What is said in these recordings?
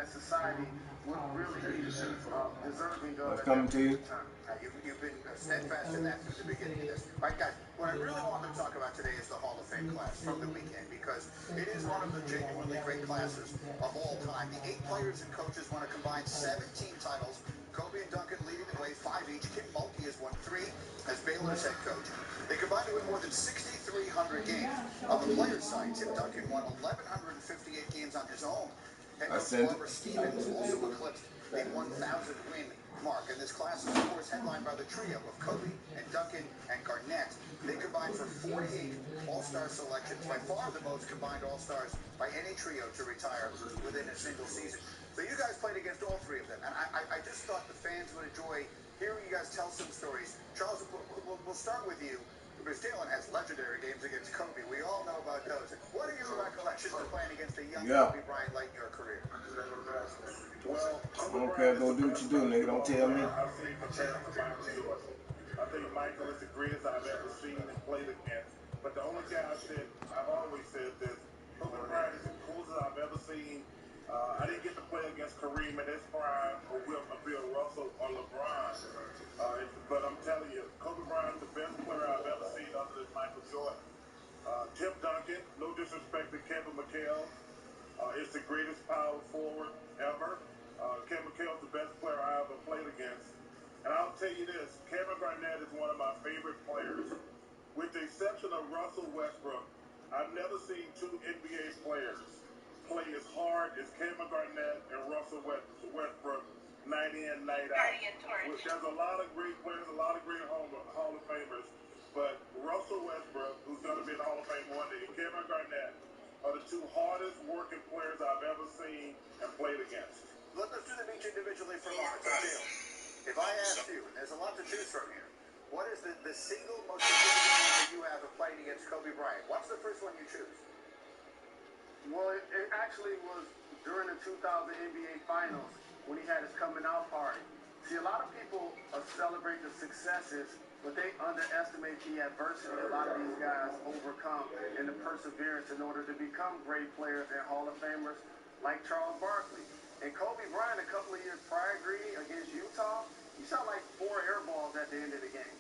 that society would really be deserving of. What's coming to you? You've been steadfast in that from the beginning of this. All right, guys, what I really want to talk about today is the Hall of Fame class from the weekend, because it is one of the genuinely great classes of all time. The 8 players and coaches won a combined 17 titles. Kobe and Duncan leading the way, 5 each. Kim Mulkey has won 3 as Baylor's head coach. They combined to win more than 6,300 games. On the players' side, Tim Duncan won 1,158 games on his own. Head coach Barbara Stevens also eclipsed the 1,000-win mark. And this class is, of course, headlined by the trio of Kobe and Duncan and Garnett. They combined for 48 All-Star selections, by far the most combined All-Stars by any trio to retire within a single season. So you guys played against all 3 of them, and I just thought the fans would enjoy hearing you guys tell some stories. Charles, we'll start with you, because Jalen has legendary games against Kobe. We all know about those. What are your recollections of playing against a young Kobe Bryant late in your career? Well, I don't care. Go do what you do, nigga. Don't tell me. I think Michael is the greatest I've ever seen and played against. But the only guy I've always said this, Kobe Bryant is the coolest I've ever seen. I didn't get to play against Kareem in his prime, or Bill Russell, or LeBron. But I'm telling you, Kobe Bryant is the best player I've ever seen other than Michael Jordan. Tim Duncan, no disrespect to Kevin McHale, is the greatest power forward ever. Kevin McHale is the best player I ever played against. And I'll tell you this, Kevin Garnett is one of my favorite players. With the exception of Russell Westbrook, I've never seen 2 NBA players play as hard as Kevin Garnett and Russell Westbrook night in, night out. There's a lot of great players, a lot of great Hall of Famers, but Russell Westbrook, who's going to be in the Hall of Fame one day, and Kevin Garnett are the 2 hardest working players I've ever seen and played against. Let's do them each individually for a moment. If I asked you, and there's a lot to choose from here, what is the single most significant moment you have of playing against Kobe Bryant? What's the first one you choose? Well, it actually was during the 2000 NBA Finals when he had his coming out party. See, a lot of people celebrate the successes, but they underestimate the adversity a lot of these guys overcome and the perseverance in order to become great players and Hall of Famers like Charles Barkley. And Kobe Bryant, a couple of years prior, Greedy, against Utah, he shot like 4 air balls at the end of the game.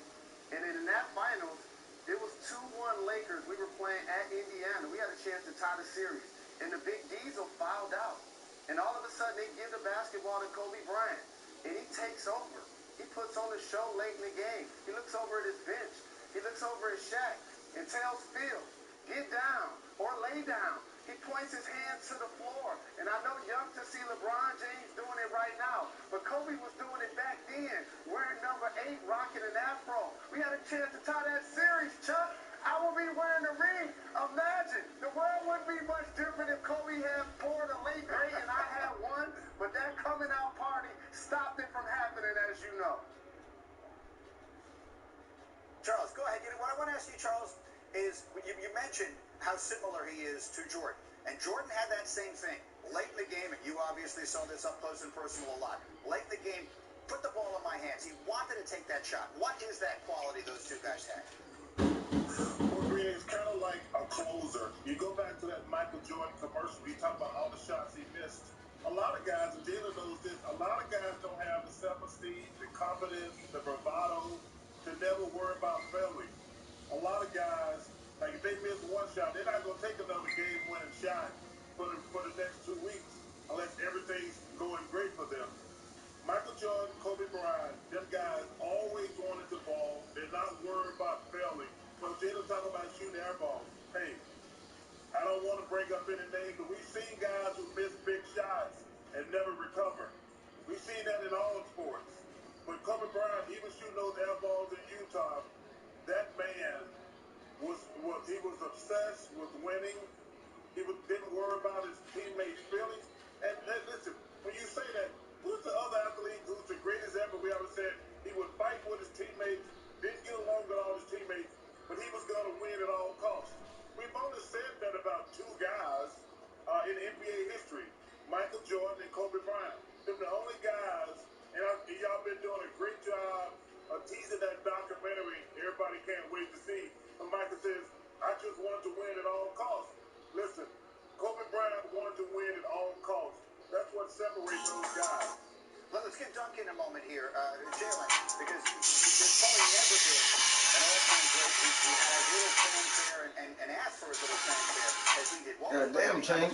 And then in that finals, it was 2-1 Lakers. We were playing at Indiana. We had a chance to tie the series. And the Big Diesel fouled out. And all of a sudden, they give the basketball to Kobe Bryant. And he takes over. He puts on the show late in the game. He looks over at his bench. He looks over at Shaq and tells Phil, get down or lay down. He points his hands to the floor. And I know youngsters see LeBron James doing it right now. But Kobe was doing it back then, wearing number 8, rocking an afro. We had a chance to tie that series, Chuck. I will be wearing the ring. Imagine, the world wouldn't be much different if Kobe had poured a late great and I had 1. But that coming out party stopped it from happening, as you know. Charles, go ahead. What I want to ask you, Charles, is you mentioned how similar he is to Jordan. And Jordan had that same thing. Late in the game, and you obviously saw this up close and personal a lot. Late in the game, put the ball in my hands. He wanted to take that shot. What is that quality those 2 guys had? Well, Green, it's kind of like a closer. You go back to that Michael Jordan commercial. We talk about all the shots he missed. A lot of guys, and Jalen knows this, a lot of guys don't have the self-esteem, the confidence, the bravado to never worry about failing. A lot of guys, like if they miss 1 shot, they're not going to take another game-winning shot for the next 2 weeks unless everything's going great for them. Michael Jordan, Kobe Bryant, them guys always wanted the ball. They're not worried about failing. So Jalen talking about shooting air balls. Hey, I don't want to bring up any names, but we've seen guys who miss big shots and never recover. We've seen that in all sports. But Kobe Bryant, he was shooting those air balls in Utah. That man was obsessed with winning. He didn't worry about his teammates' feelings. And listen, when you say that, who's the other athlete who's the greatest ever? We always said he would fight with his teammates, didn't get along with all his teammates, but he was going to win at all costs. We've only said that about 2 guys in NBA history, Michael Jordan and Kobe Bryant. They're the only guys, and y'all been doing a great job of teasing that documentary. Everybody can't wait to see. And Michael says, I just wanted to win at all costs. Listen, Kobe Bryant wanted to win at all costs. That's what separates those guys. Let's give Duncan a moment here, Jalen, because there's probably never been an all-time great who had as little fanfare and asked for as little fanfare as he did. What was damn, Shane.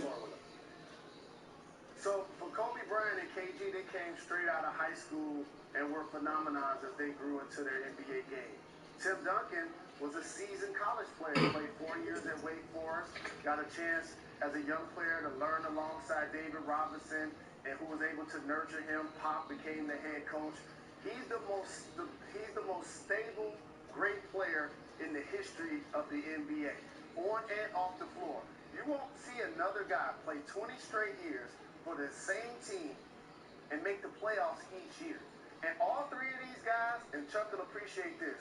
So for Kobe Bryant and KG, they came straight out of high school and were phenomenons as they grew into their NBA game. Tim Duncan was a seasoned college player, played 4 years at Wake Forest, got a chance as a young player to learn alongside David Robinson, and who was able to nurture him. Pop became the head coach. He's the most stable, great player in the history of the NBA, on and off the floor. You won't see another guy play 20 straight years for the same team and make the playoffs each year. And all 3 of these guys, and Chuck will appreciate this,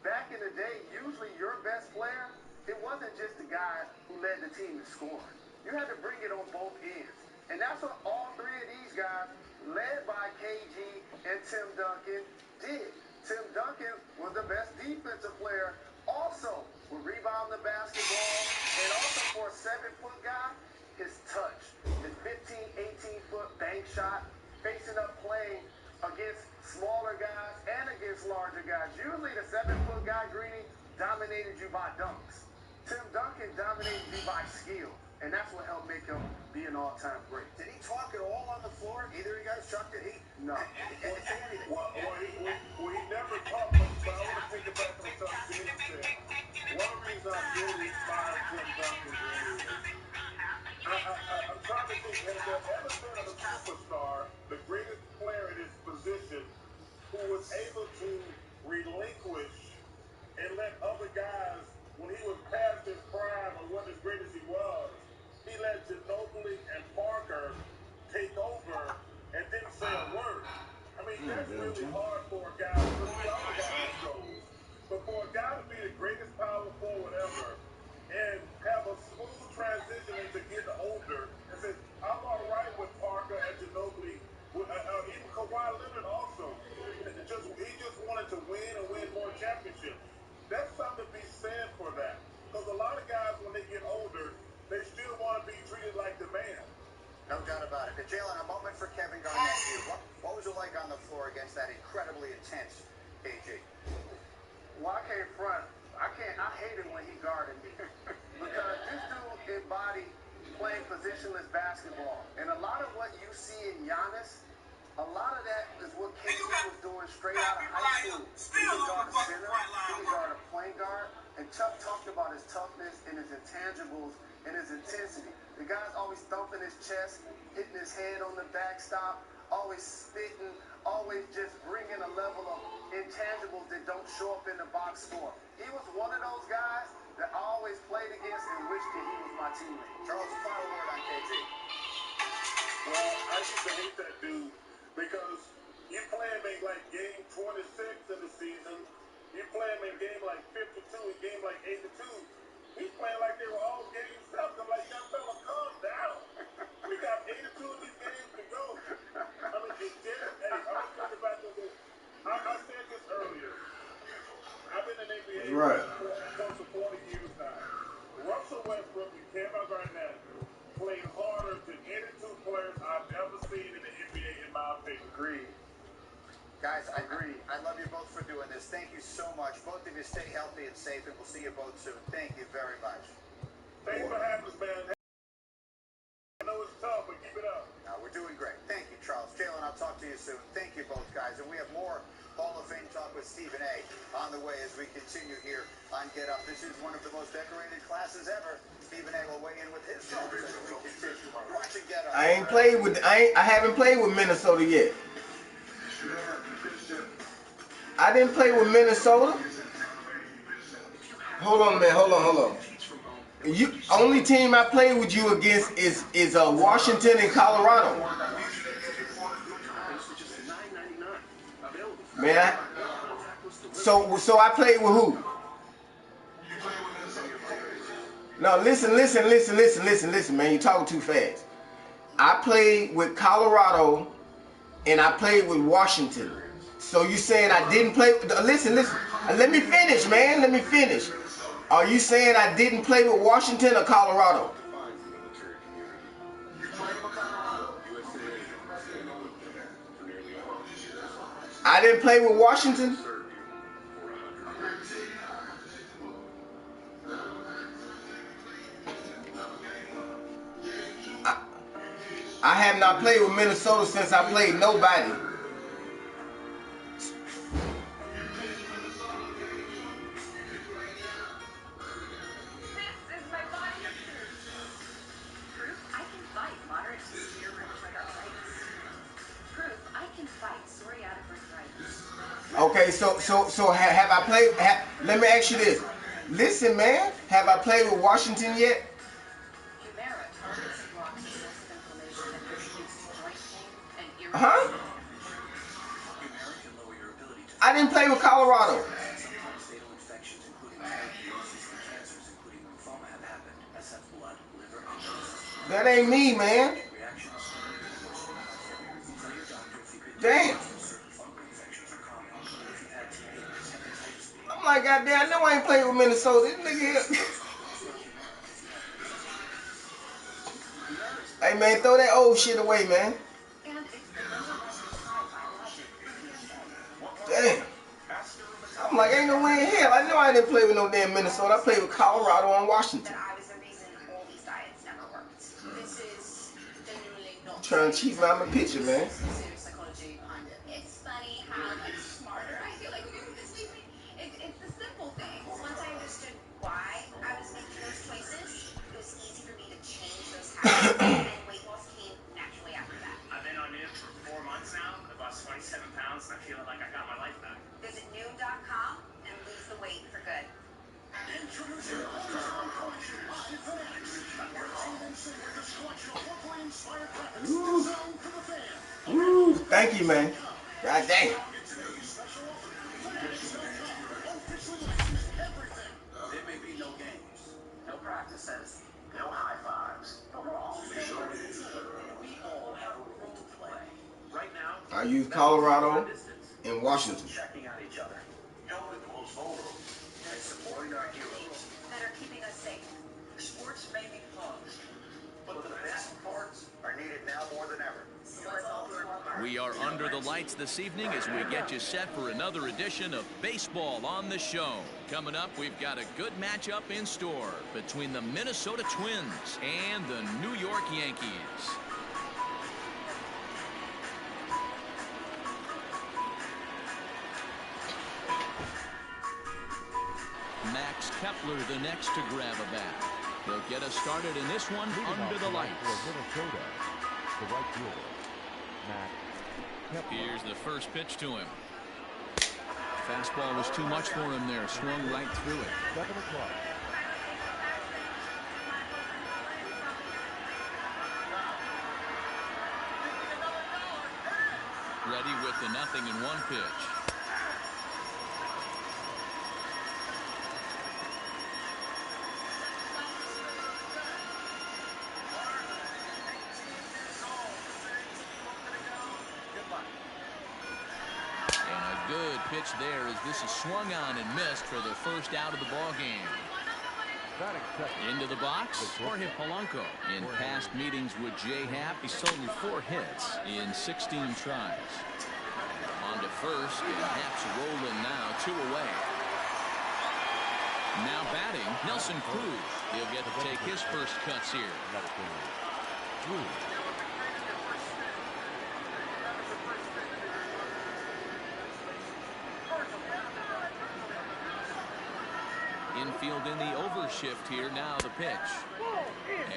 back in the day, usually your best player, it wasn't just the guy who led the team in scoring. You had to bring it on both ends. And that's what all 3 of these guys, led by KG and Tim Duncan, did. Tim Duncan was the best defensive player, also would rebound the basketball, and also for a 7-foot guy, his touch, his 15, 18-foot bank shot, facing up playing against smaller guys and against larger guys. Usually the 7-foot guy, Greeny, dominated you by dunks. Tim Duncan dominated you by skill, and that's what helped make him be an all-time great. Did he talk at all on the floor? Either of you guys, Chuck, did he? No. Didn't say anything. Well, he never talked, but I want to take it back to what Chuck Davis said. One of the reasons I really admire Tim Duncan is I'm trying to think, has there ever been a superstar, the greatest player in his position, who was able to relinquish and let other guys, when he was past his prime or wasn't as great as he was, he let Ginobili and Parker take over and didn't say a word. I mean, that's really hard for a guy, because we all got egos. But for a guy to be the greatest power forward ever and have a smooth transition into getting older and say, I'm all right with Parker and Ginobili, even Kawhi Leonard also. He just wanted to win and win more championships. That's something to be said for that. Because a lot of guys, when they get older, they still want to be treated like the man. No doubt about it. Jalen, a moment for Kevin Garnett here. What was it like on the floor against that incredibly intense KG? Well, I can't front. I hate it when he guarded me. Because this dude embodied playing positionless basketball. And a lot of what you see in Giannis, a lot of that is what KG was doing straight out of high school. He could guard a center, he could guard a point guard, and Chuck talked about his toughness and his intangibles and his intensity. The guy's always thumping his chest, hitting his head on the backstop, always spitting, always just bringing a level of intangibles that don't show up in the box score. He was one of those guys that I always played against and wished that he was my teammate. Charles, a final word on KG. Well, I used to hate that dude because you play him in like game 26 of the season, you play him in game like 52, in game like 82. He's playing like they were all game 7. I'm like, young fella, calm down. We got 82 of these games to go. I mean, you did it. Hey, I'm thinking about this. I said this earlier. I've been in the NBA for close to 40 years now. Russell Westbrook and Kevin Garnett played harder than any 2 players I've ever seen in the NBA, in my opinion. Agreed. Guys, I agree. I love you both for doing this. Thank you so much. Both of you stay healthy and safe, and we'll see you both soon. Thank you very much. Thanks for having us, man. I know it's tough, but keep it up. No, we're doing great. Thank you, Charles. Jalen, I'll talk to you soon. Thank you both, guys. And we have more Hall of Fame talk with Stephen A. on the way as we continue here on Get Up. This is one of the most decorated classes ever. Stephen A. will weigh in with his thoughts as we continue. Watching Get Up. I haven't played with Minnesota yet. I didn't play with Minnesota. Hold on, man. Hold on. You only team I played with you against is Washington and Colorado. Man, so I played with who? No, listen, man. You're talking too fast. I played with Colorado and I played with Washington. So you saying I didn't play? Listen. Let me finish, man. Let me finish. Are you saying I didn't play with Washington or Colorado? I didn't play with Washington. I have not played with Minnesota since I played nobody. Okay, so have I played? Let me ask you this. Listen, man, have I played with Washington yet? Huh? I didn't play with Colorado. That ain't me, man. Damn. I'm like, goddamn, I know I ain't playing with Minnesota. This nigga here. Hey, man, throw that old shit away, man. Damn. I'm like, ain't no way in hell. I know I didn't play with no damn Minnesota. I played with Colorado and Washington. Trying to cheat my picture, man. And weight loss came naturally after that. I've been on Noom for 4 months now. I lost 27 pounds and I'm feeling like I got my life back. Visit Noom.com and lose the weight for good. Introducing Ooh, thank you, man. God damn. There may be no games, no practices, no high fives, but we're all we all have a role to play. Right now, I use Colorado and Washington. Checking out each other, helping the most vulnerable, and supporting our heroes that are keeping us safe. Sports may be paused, but the best parts are needed now more than ever. We are under the lights this evening as we get you set for another edition of Baseball on the Show. Coming up, we've got a good matchup in store between the Minnesota Twins and the New York Yankees. Max Kepler the next to grab a bat. He'll get us started in this one under the lights. Minnesota, the right fielder, Max Kepler. Here's the first pitch to him. Fastball was too much for him there. Swung right through it. 7 o'clock. Ready with the 0-1 pitch. Good pitch there as this is swung on and missed for the first out of the ball game. Into the box, Jorge Polanco. In past meetings with J-Happ, he's totaled 4 hits in 16 tries. On to first, and Happ's rolling now, 2 away. Now batting, Nelson Cruz. He'll get to take his first cuts here. Infield in the overshift here. Now the pitch.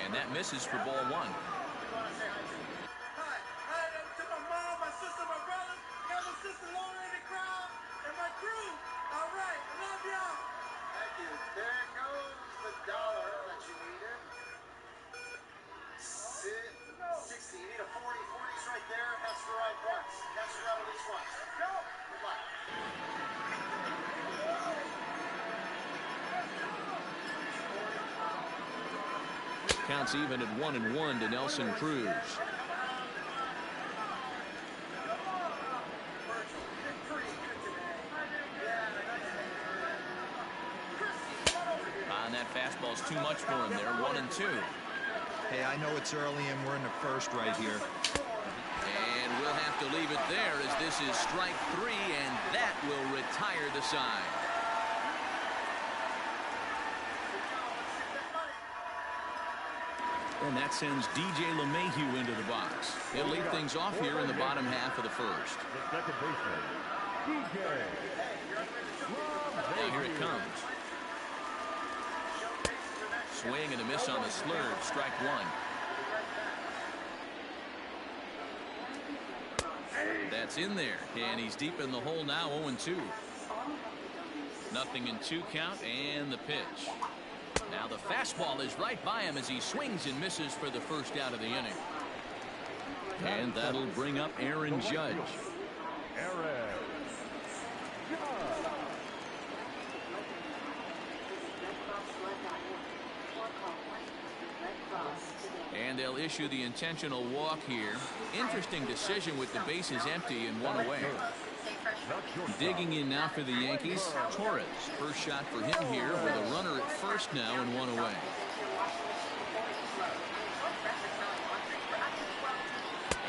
And that misses for ball 1. Hi, to my mom, my sister, my brother, got my sister Laura in the crowd, and my crew. All right, love y'all. Thank you. There goes the dollar that you needed. 60. You need a 40. 40's right there. That's the right price. That's the right of these ones. Let's go. Good luck. Counts even at 1-1 to Nelson Cruz. And that fastball's too much for him there. 1-2. Hey, I know it's early and we're in the first right here. And we'll have to leave it there as this is strike 3, and that will retire the side. And that sends DJ LeMahieu into the box. He'll lead things off here in the bottom half of the first. The second baseman, DJ. Now here it comes. Swing and a miss on the slurve. Strike 1. That's in there, and he's deep in the hole now. 0-2. 0-2 count, and the pitch. Now the fastball is right by him as he swings and misses for the first out of the inning. And that'll bring up Aaron Judge. And they'll issue the intentional walk here. Interesting decision with the bases empty and 1 away. Digging in now for the Yankees, Torres. First shot for him here with a runner at first now and 1 away.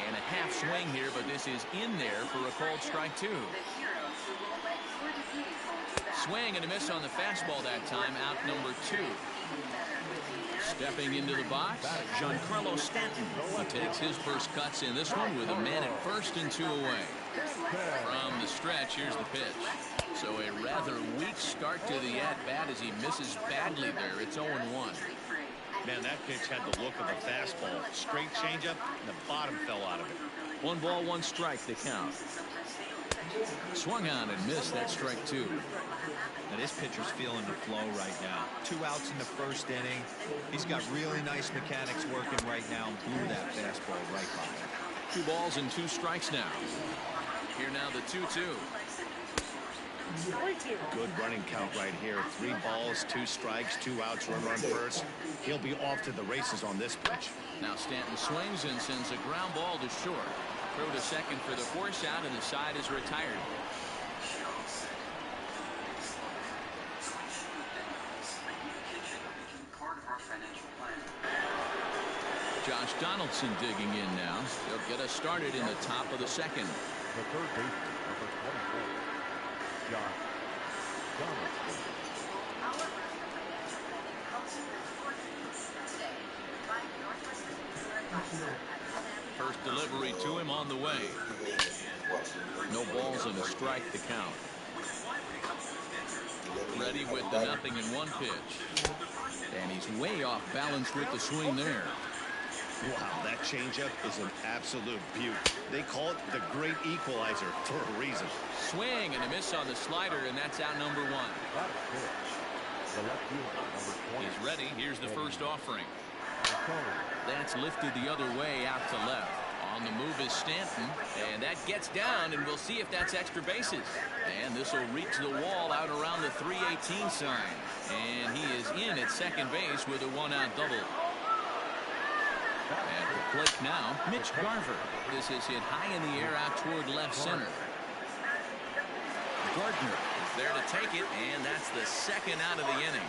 And a half swing here, but this is in there for a called strike 2. Swing and a miss on the fastball that time, out number 2. Stepping into the box, Giancarlo Stanton. He takes his first cuts in this one with a man at first and 2 away. From the stretch, here's the pitch. So a rather weak start to the at-bat as he misses badly there. It's 0-1. Man, that pitch had the look of a fastball. Straight changeup, and the bottom fell out of it. 1 ball, 1 strike, the count. Swung on and missed. That strike 2. Now this pitcher's feeling the flow right now. 2 outs in the first inning. He's got really nice mechanics working right now and blew that fastball right by him. 2 balls and 2 strikes now. Here now the 2-2. Good running count right here. 3 balls, 2 strikes, 2 outs, runner on first. He'll be off to the races on this pitch. Now Stanton swings and sends a ground ball to short. Throw to second for the force out, and the side is retired. Josh Donaldson digging in now. He'll get us started in the top of the second. The third baseman, number 24, Josh Donaldson. First delivery to him on the way. No balls and a strike to count. Ready with the 0-1 pitch. And he's way off balance with the swing there. Wow, that changeup is an absolute beaut. They call it the great equalizer for a reason. Swing and a miss on the slider, and that's out number 1. The left fielder, number 20. He's ready. Here's the first offering. That's lifted the other way out to left. On the move is Stanton, and that gets down, and we'll see if that's extra bases. And this will reach the wall out around the 318 sign. And he is in at second base with a 1-out double. At the plate now, Mitch Garver. This is hit high in the air out toward left center. Gardner is there to take it, and that's the second out of the inning.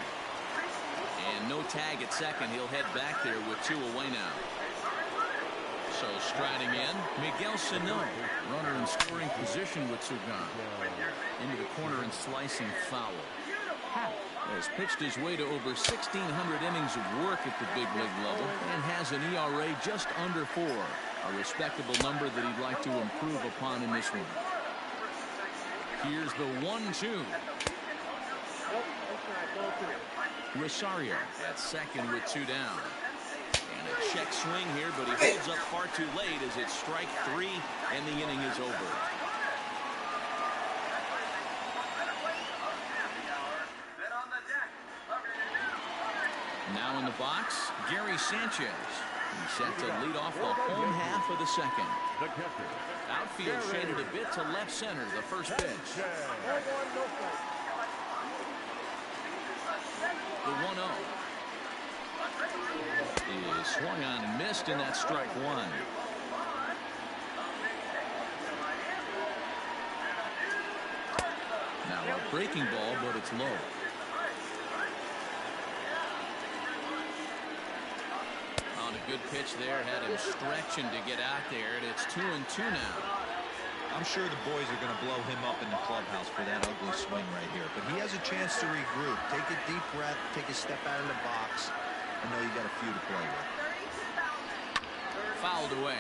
And no tag at second. He'll head back there with 2 away now. So striding in, Miguel Sano. Runner in scoring position with Sugan. Into the corner and slicing foul. Has pitched his way to over 1,600 innings of work at the big league level and has an ERA just under 4. A respectable number that he'd like to improve upon in this one. Here's the 1-2. Rosario at second with 2 down. And a check swing here, but he holds up far too late as it's strike 3 and the inning is over. Now in the box, Gary Sanchez. He's set to lead off the home half of the second. Outfield shaded a bit to left center, the first pitch. The 1-0 is swung on and missed, and that's strike 1. Now a breaking ball, but it's low. On a good pitch there, had him stretching to get out there, and it's 2-2 now. I'm sure the boys are going to blow him up in the clubhouse for that ugly swing right here. But he has a chance to regroup. Take a deep breath, take a step out of the box. I know you got a few to play with. Fouled away.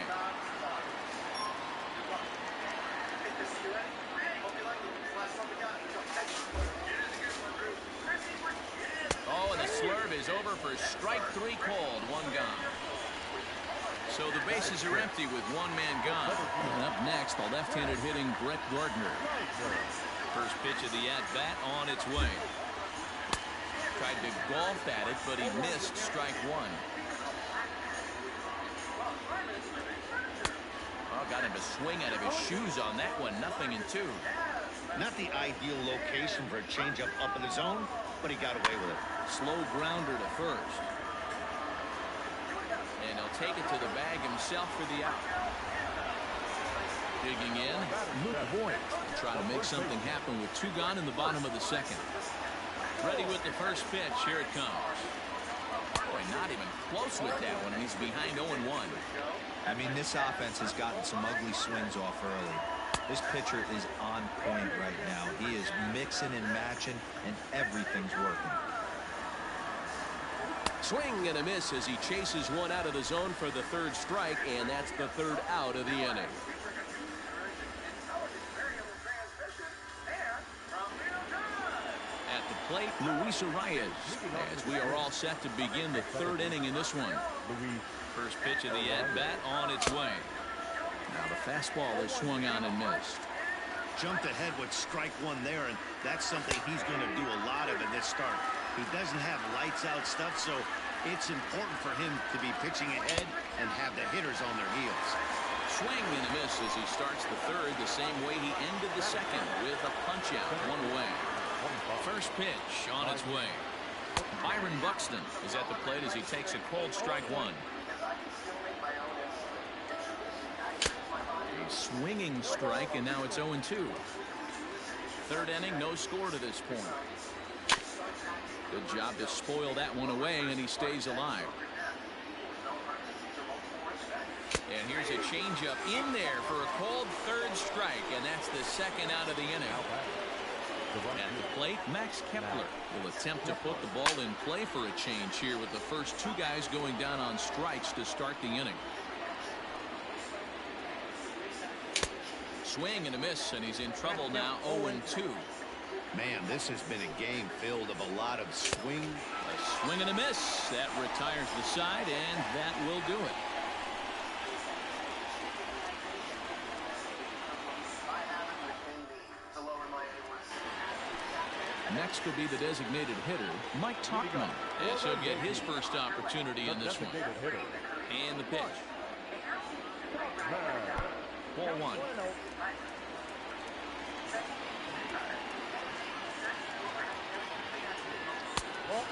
Oh, and the slurve is over for strike 3 called. 1 gone. So the bases are empty with 1 man gone. And up next, the left-handed hitting Brett Gardner. First pitch of the at-bat on its way. Tried to golf at it, but he missed strike 1. Oh, got him to swing out of his shoes on that one. 0-2. Not the ideal location for a changeup up in the zone, but he got away with it. Slow grounder to first. And he'll take it to the bag himself for the out. Digging in, Luke Voigt. Try to make something happen with 2 gone in the bottom of the 2nd. Ready with the first pitch. Here it comes. Boy, not even close with that one, and he's behind 0-1. I mean, this offense has gotten some ugly swings off early. This pitcher is on point right now. He is mixing and matching, and everything's working. Swing and a miss as he chases one out of the zone for the 3rd strike, and that's the 3rd out of the inning. At the plate, Luis Arias, as we are all set to begin the 3rd inning in this one. First pitch of the at-bat on its way. Now the fastball is swung on and missed. Jumped ahead with strike 1 there, and that's something he's going to do a lot of in this start. He doesn't have lights-out stuff, so it's important for him to be pitching ahead and have the hitters on their heels. Swing and a miss as he starts the 3rd the same way he ended the 2nd with a punch-out, 1 away. First pitch on its way. Byron Buxton is at the plate as he takes a cold strike 1. A swinging strike, and now it's 0-2. 3rd inning, no score to this point. Good job to spoil that one away, and he stays alive. And here's a changeup in there for a called 3rd strike, and that's the 2nd out of the inning. At the plate, Max Kepler will attempt to put the ball in play for a change here with the first 2 guys going down on strikes to start the inning. Swing and a miss, and he's in trouble now, 0-2. Man, this has been a game filled of a lot of swing. A swing and a miss. That retires the side, and that will do it. Next will be the designated hitter, Mike Tauchman. As he'll get his first opportunity in this one. And the pitch. Ball 1.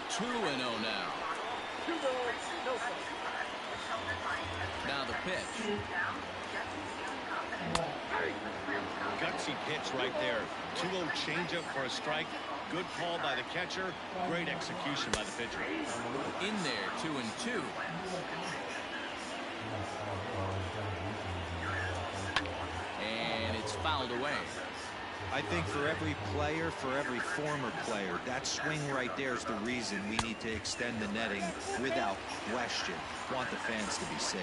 2-0 now. Now the pitch. Gutsy pitch right there. 2-0 changeup for a strike. Good call by the catcher. Great execution by the pitcher. In there, 2-2. And it's fouled away. I think for every player, for every former player, that swing right there is the reason we need to extend the netting without question. Want the fans to be safe.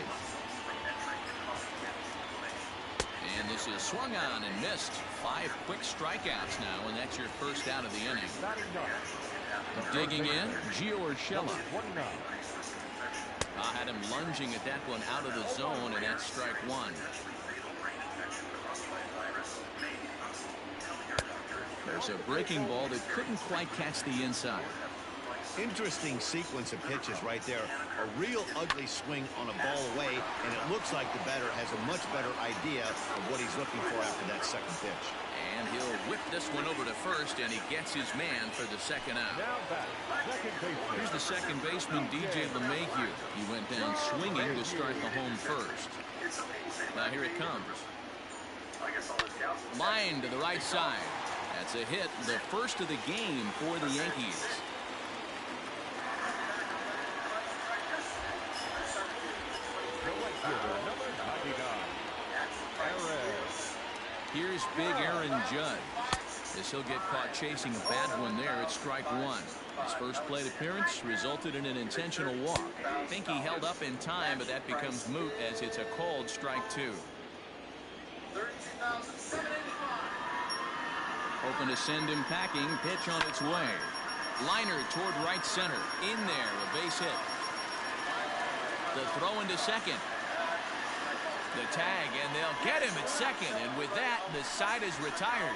And this is swung on and missed. 5 quick strikeouts now, and that's your first out of the inning. Digging in, Gio Urshela. Had him lunging at that one out of the zone, and that's strike 1. There's a breaking ball that couldn't quite catch the inside. Interesting sequence of pitches right there. A real ugly swing on a ball away, and it looks like the batter has a much better idea of what he's looking for after that 2nd pitch. And he'll whip this one over to first, and he gets his man for the 2nd out. Here's the 2nd baseman, DJ LeMahieu. He went down swinging to start the home first. Now here it comes. Line to the right side. That's a hit, the first of the game for the Yankees. Here's big Aaron Judge. As he'll get caught chasing a bad one there at strike one. His first plate appearance resulted in an intentional walk. I think he held up in time, but that becomes moot as it's a called strike two. Hoping to send him packing. Pitch on its way. Liner toward right center. In there, a base hit. The throw into second. The tag, and they'll get him at second. And with that, the side is retired.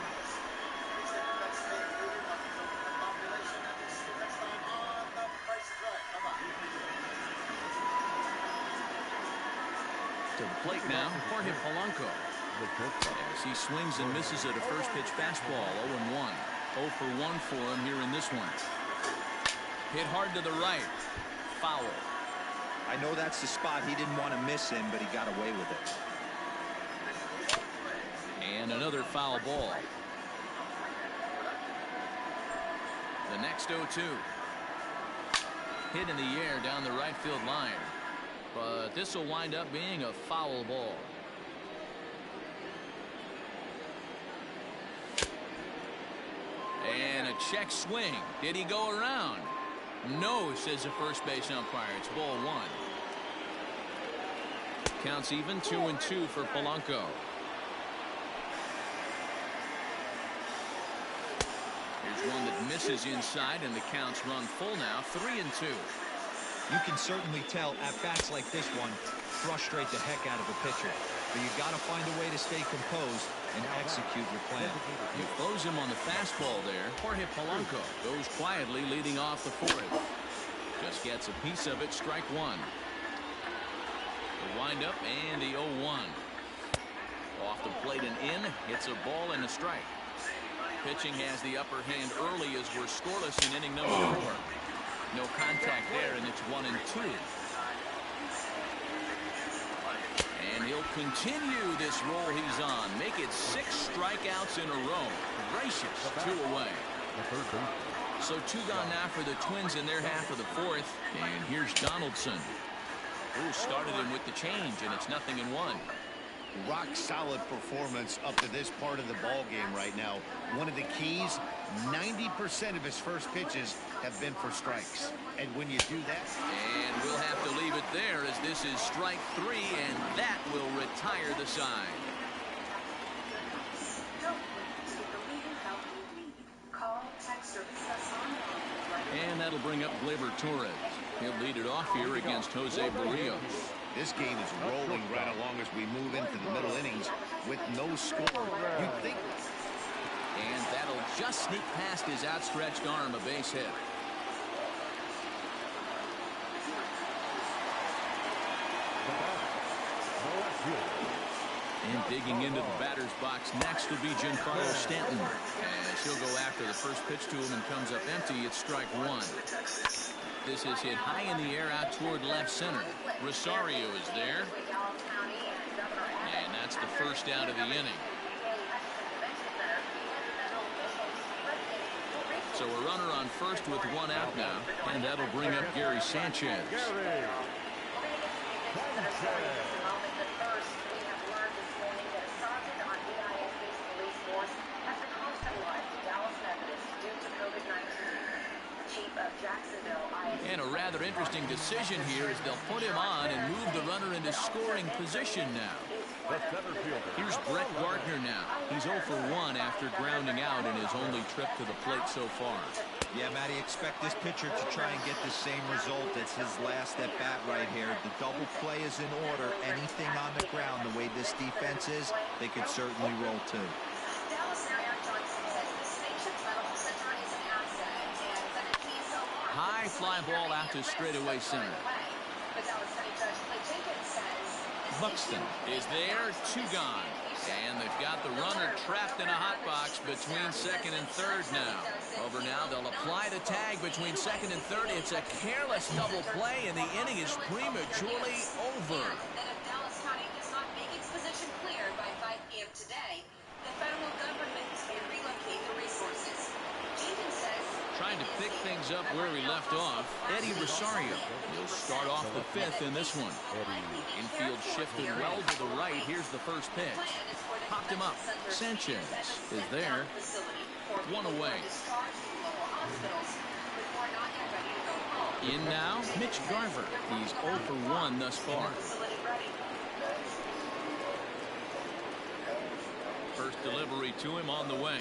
To the plate now, Jorge Polanco. As he swings and misses at a first pitch fastball, 0-1. 0 for 1 for him here in this one. Hit hard to the right. Foul. I know that's the spot he didn't want to miss him, but he got away with it. And another foul ball. The next 0-2. Hit in the air down the right field line. But this will wind up being a foul ball. And a check swing. Did he go around? No, says the first base umpire. It's ball one. Counts even, 2-2 for Polanco. Here's one that misses inside, and the counts run full now, 3-2. You can certainly tell at bats like this one frustrate the heck out of a pitcher. But you got to find a way to stay composed and execute your plan. You close him on the fastball there. Jorge Polanco goes quietly leading off the fourth. Just gets a piece of it, strike one. The windup and the 0-1. Off the plate and in, hits a ball and a strike. Pitching has the upper hand early as we're scoreless in inning number 4. No contact there, and it's 1-2. And he'll continue this roll he's on. Make it 6 strikeouts in a row. Gracious, 2 away. So 2 gone now for the Twins in their half of the fourth. And here's Donaldson, who started him with the change, and it's 0-1. Rock solid performance up to this part of the ball game right now. One of the keys, 90% of his first pitches have been for strikes. And when you do that, and we'll have to leave it there as this is strike 3, and that will retire the side. And that'll bring up Gleyber Torres. He'll lead it off here against Jose Barrios. This game is rolling right along as we move into the middle innings with no score. You'd think. And that'll just sneak past his outstretched arm, a base hit. And digging into the batter's box next will be Giancarlo Stanton. As he'll go after the first pitch to him and comes up empty. It's strike 1. This is hit high in the air out toward left center. Rosario is there. And that's the first out of the inning. So a runner on first with 1 out now. And that'll bring up Gary Sanchez. And a rather interesting decision here is they'll put him on and move the runner into scoring position now. Here's Brett Gardner now. He's 0 for 1 after grounding out in his only trip to the plate so far. Yeah, Matty, expect this pitcher to try and get the same result as his last at bat right here. The double play is in order. Anything on the ground, the way this defense is, they could certainly roll too. High fly ball out to straightaway center. Buxton is there, 2 gone. And they've got the runner trapped in a hot box between second and third now. Over now, they'll apply the tag between second and third. It's a careless double play, and the inning is prematurely over. And if Dallas County does not make its position clear by 5 p.m. today, the federal government may relocate the resources. Jenkins says... Trying to pick things up where we left off, Eddie Rosario. He'll start off the 5th in this one. Infield shifted well to the right. Here's the first pitch. knocked him up. Sanchez is there. 1 away. In now, Mitch Garver. He's 0 for 1 thus far. First delivery to him on the way.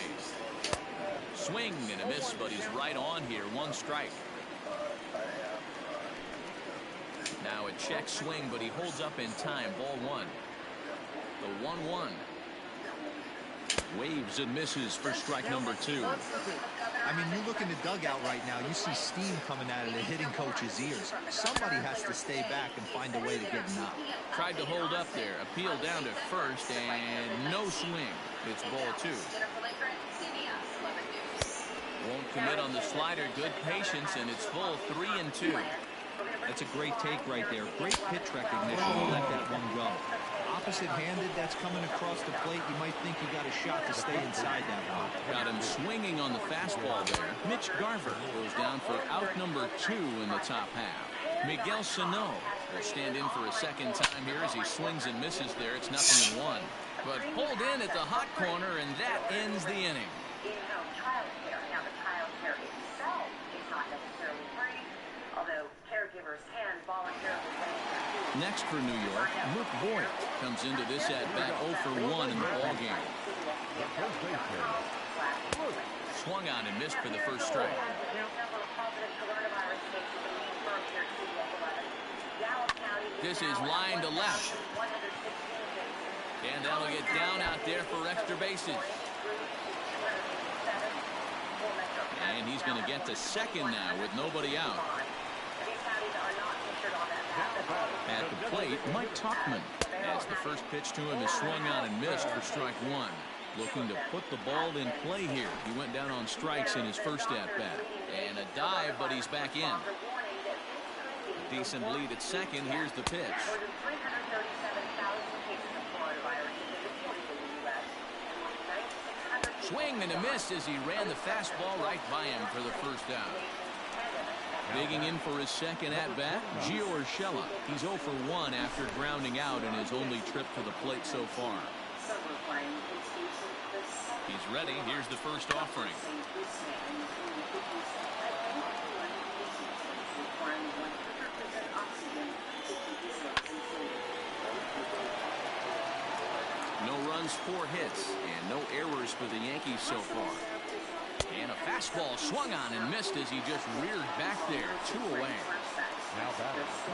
Swing and a miss, but he's right on here. 1 strike. Now a check swing, but he holds up in time. Ball 1. The 1-1. Waves and misses for strike number 2. I mean, you look in the dugout right now, you see steam coming out of the hitting coach's ears. Somebody has to stay back and find a way to get him out. Tried to hold up there. Appeal down to first, and no swing. It's ball 2. Won't commit on the slider. Good patience, and it's full 3-2. That's a great take right there. Great pitch recognition to let that one go. Opposite-handed, that's coming across the plate. You might think you got a shot to stay inside that one. Got him swinging on the fastball there. Mitch Garver goes down for out number 2 in the top half. Miguel Sano will stand in for a second time here as he swings and misses there. It's 0-1. But pulled in at the hot corner, and that ends the inning. In-home child care. Now, the child care itself is not necessarily free, although caregivers can voluntarily pay their fees. Next for New York, Luke Voigt comes into this at-bat 0 for 1 in the ballgame. Swung on and missed for the first strike. This is line to left. And that'll get down out there for extra bases. And he's going to get to second now with nobody out. At the plate, Mike Tauchman, as the first pitch to him is swung on and missed for strike 1. Looking to put the ball in play here. He went down on strikes in his first at-bat. And a dive, but he's back in. Decent lead at second. Here's the pitch. Swing and a miss as he ran the fastball right by him for the first out. Digging in for his second at-bat, Gio Urshela. He's 0 for 1 after grounding out in his only trip to the plate so far. He's ready. Here's the first offering. No runs, 4 hits, and no errors for the Yankees so far. And a fastball swung on and missed as he just reared back there. 2 away.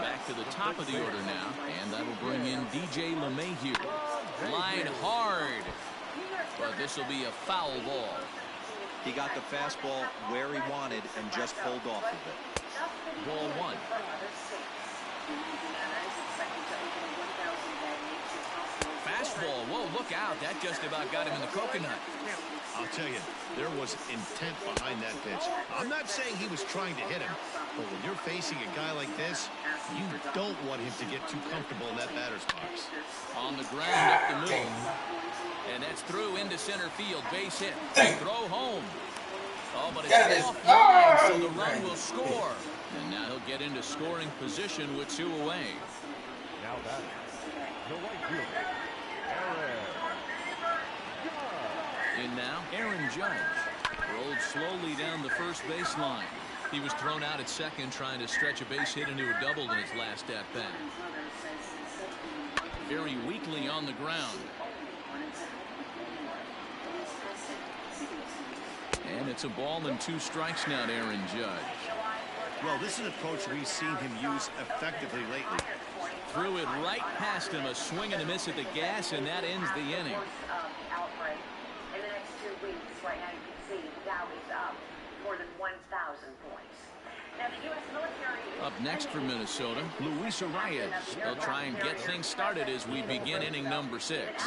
Back to the top of the order now, and that'll bring in DJ LeMahieu. Line hard, but this will be a foul ball. He got the fastball where he wanted and just pulled off of it. Ball 1. Fastball. Whoa, look out. That just about got him in the coconut. I'll tell you, there was intent behind that pitch. I'm not saying he was trying to hit him, but when you're facing a guy like this, you don't want him to get too comfortable in that batter's box. On the ground up the middle. And that's through into center field. Base hit. Throw home. Oh, but it's offline, so the run will score. And now he'll get into scoring position with 2 away. Now batting, the right fielder, In now, Aaron Judge rolled slowly down the first baseline. He was thrown out at second trying to stretch a base hit into a double in his last at-bat. Very weakly on the ground. And it's a ball and 2 strikes now to Aaron Judge. Well, this is an approach we've seen him use effectively lately. Threw it right past him, a swing and a miss at the gas, and that ends the inning. In the next 2 weeks, right now you can see the Dow is up more than 1,000 points. Now the U.S. military... Up next for Minnesota, Luis Arias. They'll try and get things started as we begin inning number 6.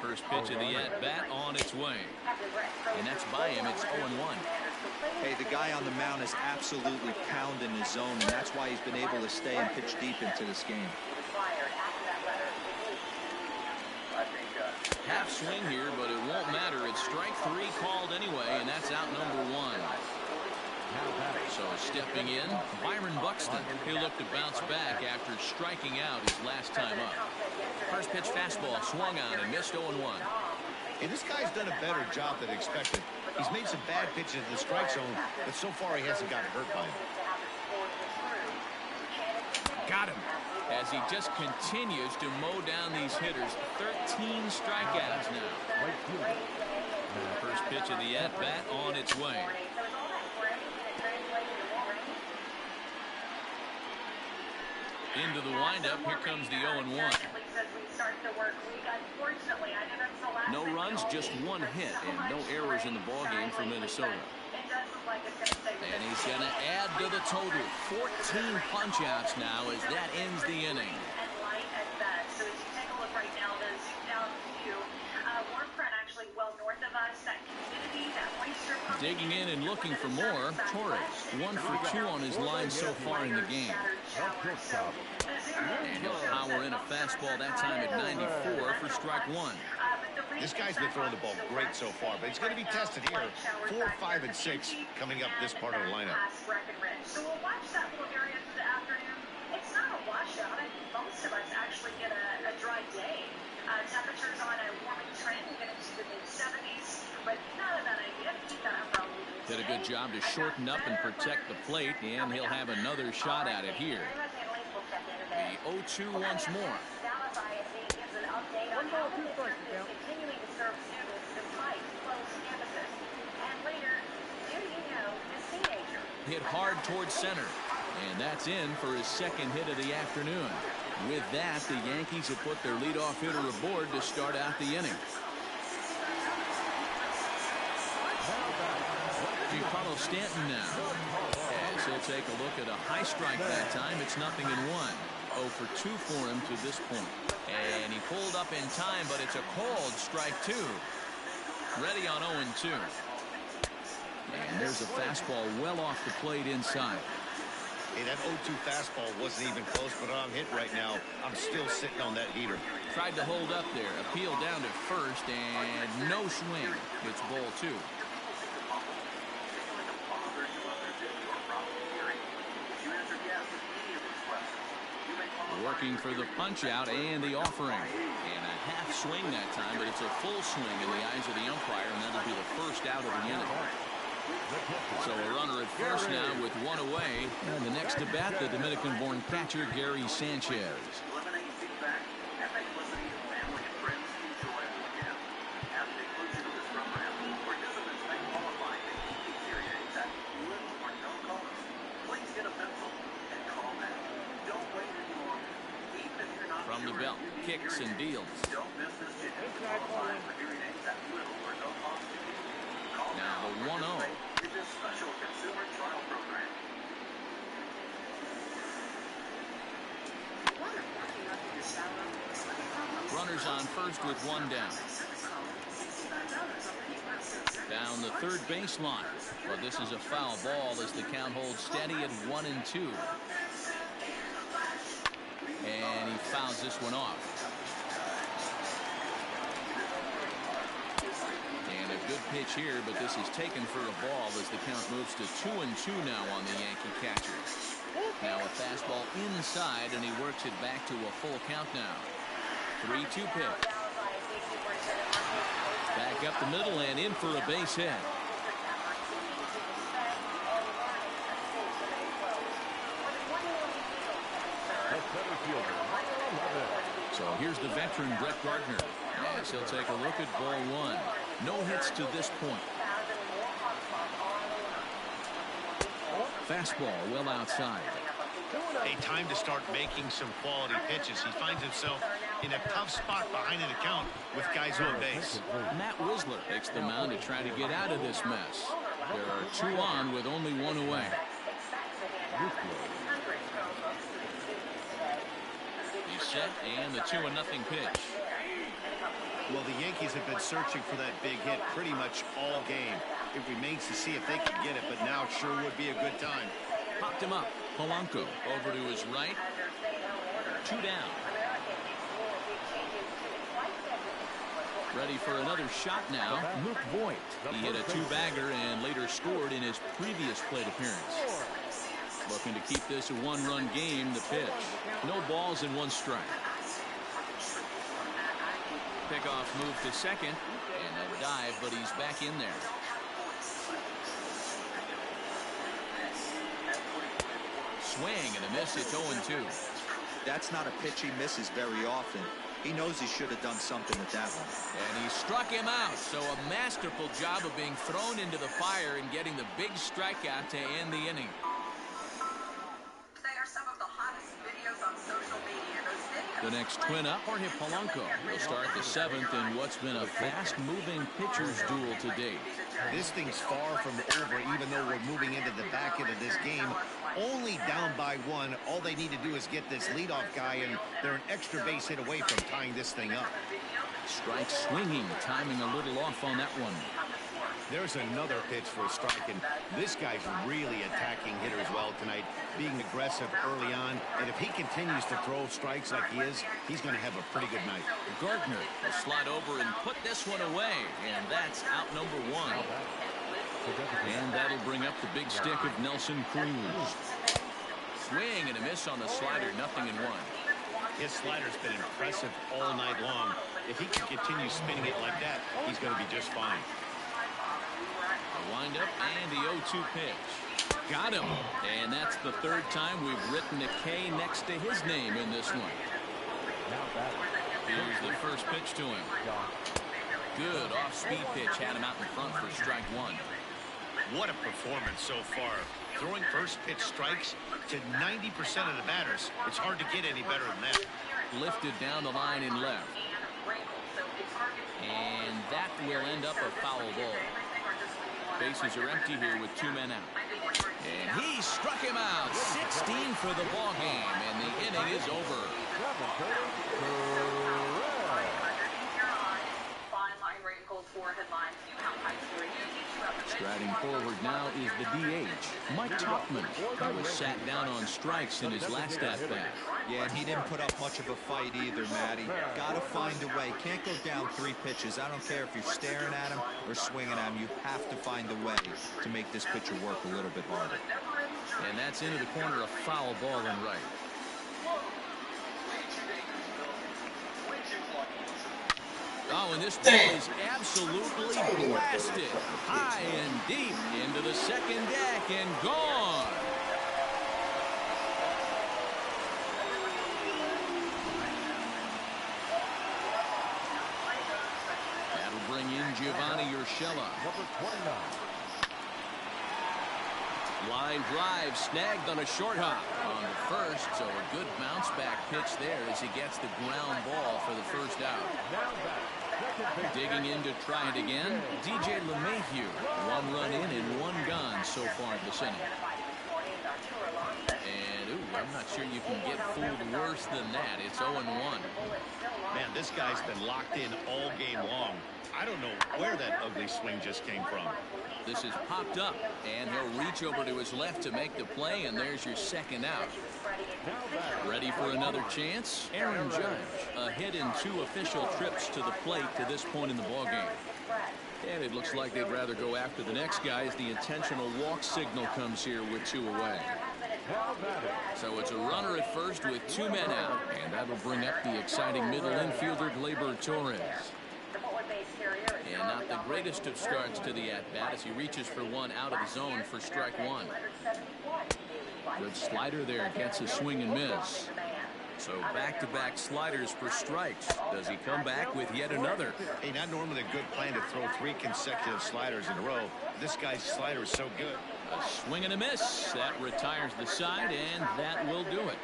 First pitch of the at-bat on its way. And that's by him. It's 0-1. Hey, the guy on the mound is absolutely pounding his zone, and that's why he's been able to stay and pitch deep into this game. Half swing here, but it won't matter. It's strike 3 called anyway, and that's out number 1. So stepping in, Byron Buxton. He'll look to bounce back after striking out his last time up. First pitch fastball swung on and missed 0-1. Hey, this guy's done a better job than expected. He's made some bad pitches in the strike zone, but so far he hasn't gotten hurt by him. Got him. As he just continues to mow down these hitters. 13 strikeouts now. First pitch of the at-bat on its way. Into the windup. Here comes the 0-1. No runs, just one hit, and no errors in the ballgame for Minnesota. And he's going to add to the total. 14 punch-outs now as that ends the inning. Digging in and looking for more, Torres. 1 for 2 on his line so far in the game. And he'll power in a fastball that time at 94 for strike 1. This guy's been throwing the ball great so far, but he's going to be tested here. 4, 5, and 6 coming up this part of the lineup. So we'll watch that little area for the afternoon. It's not a washout. I think most of us actually get a dry day. Temperatures on a warming trend. We get into the mid-70s, but not a bad idea to keep that umbrella. Did a good job to shorten up and protect the plate, and he'll have another shot at it here. The 0-2 once more. Hit hard towards center, and that's in for his second hit of the afternoon. With that, the Yankees have put their leadoff hitter aboard to start out the inning. Giancarlo Stanton now, as he'll take a look at a high strike that time. It's 0-1. 0 for 2 for him to this point. And he pulled up in time, but it's a called strike 2. Ready on 0-2. And there's a fastball well off the plate inside. Hey, that 0-2 fastball wasn't even close, but I'm hit right now. I'm still sitting on that heater. Tried to hold up there. Appeal down to first, and no swing. It's ball 2. Working for the punch-out and the offering. And a half swing that time, but it's a full swing in the eyes of the umpire, and that'll be the first out of the inning. So a runner at first now with 1 away. And the next to bat, the Dominican-born catcher, Gary Sanchez. From the belt, kicks and deals. Now the 1-0. Runners on first with 1 down. Down the third baseline. But this is a foul ball as the count holds steady at 1-2. And he fouls this one off. And a good pitch here, but this is taken for a ball as the count moves to 2-2 now on the Yankee catcher. Now a fastball inside, and he works it back to a full count now. 3-2 pitch. Back up the middle and in for a base hit. So here's the veteran Brett Gardner. As he'll take a look at ball 1. No hits to this point. Fastball well outside. A time to start making some quality pitches. He finds himself in a tough spot behind the count with guys on base. Matt Wisler takes the mound to try to get out of this mess. There are 2 on with only 1 away. He's set, and the 2-0 pitch. Well, the Yankees have been searching for that big hit pretty much all game. It remains to see if they can get it, but now it sure would be a good time. Popped him up. Polanco over to his right. 2 down. Ready for another shot now, Luke Voigt. He hit a two-bagger and later scored in his previous plate appearance. Looking to keep this a one-run game, the pitch. No balls and one strike. Pickoff move to second, and a dive, but he's back in there. Swing and a miss, it's 0-2. That's not a pitch he misses very often. He knows he should have done something with that one. And he struck him out, so a masterful job of being thrown into the fire and getting the big strikeout to end the inning. They are some of the hottest videos on social media. Those videos. The next twin up, Jorge Polanco, will start the seventh in what's been a fast-moving pitcher's duel to date. This thing's far from over, even though we're moving into the back end of this game. Only down by one. All they need to do is get this leadoff guy, and they're an extra base hit away from tying this thing up. Strike swinging, timing a little off on that one. There's another pitch for a strike, and this guy's really attacking hitters well tonight, being aggressive early on, and if he continues to throw strikes like he is, he's going to have a pretty good night. Gardner will slide over and put this one away, and that's out number one. And that'll bring up the big stick of Nelson Cruz. Swing and a miss on the slider, 0-1. His slider's been impressive all night long. If he can continue spinning it like that, he's going to be just fine. A windup and the 0-2 pitch. Got him. And that's the third time we've written a K next to his name in this one. Here's the first pitch to him. Good off-speed pitch, had him out in front for strike one. What a performance so far. Throwing first pitch strikes to 90% of the batters. It's hard to get any better than that. Lifted down the line in left. And that will end up a foul ball. Bases are empty here with 2 men out. And he struck him out. 16 for the ball game, and the inning is over. Striding forward now is the DH, Mike Topman, who was sat down on strikes in his last at-bat. Yeah, and he didn't put up much of a fight either, Matty. Got to find a way. Can't go down 3 pitches. I don't care if you're staring at him or swinging at him. You have to find a way to make this pitcher work a little bit harder. And that's into the corner, a foul ball and right. Oh, and this ball is absolutely blasted. High and deep into the second deck and gone. That'll bring in Giovanni Urshela. Number 29. Line drive snagged on a short hop on the first, so a good bounce back pitch there as he gets the ground ball for the first out. Digging in to try it again, DJ LeMahieu. 1 run in and 1 gone so far this inning. And, ooh, I'm not sure you can get fooled worse than that. It's 0-1. Man, this guy's been locked in all game long. I don't know where that ugly swing just came from. This is popped up, and he'll reach over to his left to make the play, and there's your second out. Ready for another chance? Aaron Judge, a hit in 2 official trips to the plate to this point in the ballgame. And it looks like they'd rather go after the next guy as the intentional walk signal comes here with 2 away. So it's a runner at first with 2 men out, and that'll bring up the exciting middle infielder Gleyber Torres. And not the greatest of starts to the at-bat as he reaches for 1 out of the zone for strike 1. Good slider there, gets a swing and miss. So back-to-back sliders for strikes. Does he come back with yet another? Hey, not normally a good plan to throw 3 consecutive sliders in a row. This guy's slider is so good. A swing and a miss. That retires the side, and that will do it.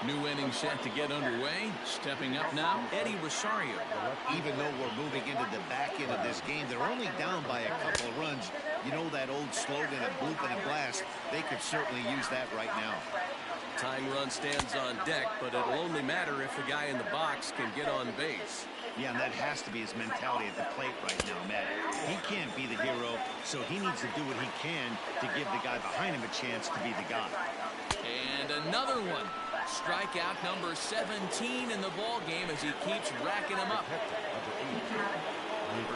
New inning set to get underway. Stepping up now, Eddie Rosario. Even though we're moving into the back end of this game, they're only down by a couple of runs. You know that old slogan, a bloop and a blast? They could certainly use that right now. Tying run stands on deck, but it'll only matter if the guy in the box can get on base. Yeah, and that has to be his mentality at the plate right now, Matt. He can't be the hero, so he needs to do what he can to give the guy behind him a chance to be the guy. another one. Strikeout number 17 in the ball game as he keeps racking them up.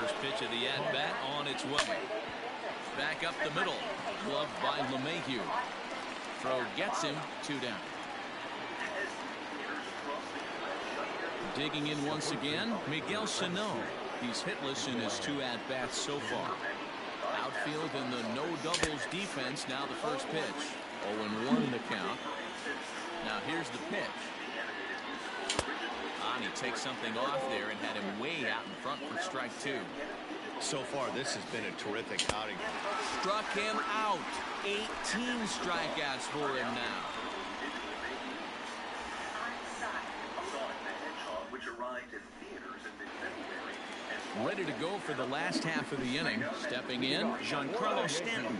First pitch of the at-bat on its way. Back up the middle. Gloved by LeMahieu. Throw gets him, 2 down. Digging in once again, Miguel Sano. He's hitless in his 2 at-bats so far. Outfield in the no-doubles defense. Now the first pitch. 0-1 the count. Now here's the pitch. And he takes something off there and had him way out in front for strike 2. So far, this has been a terrific outing. Struck him out. 18 strikeouts for him now. Ready to go for the last half of the inning. Stepping in, Giancarlo Stanton.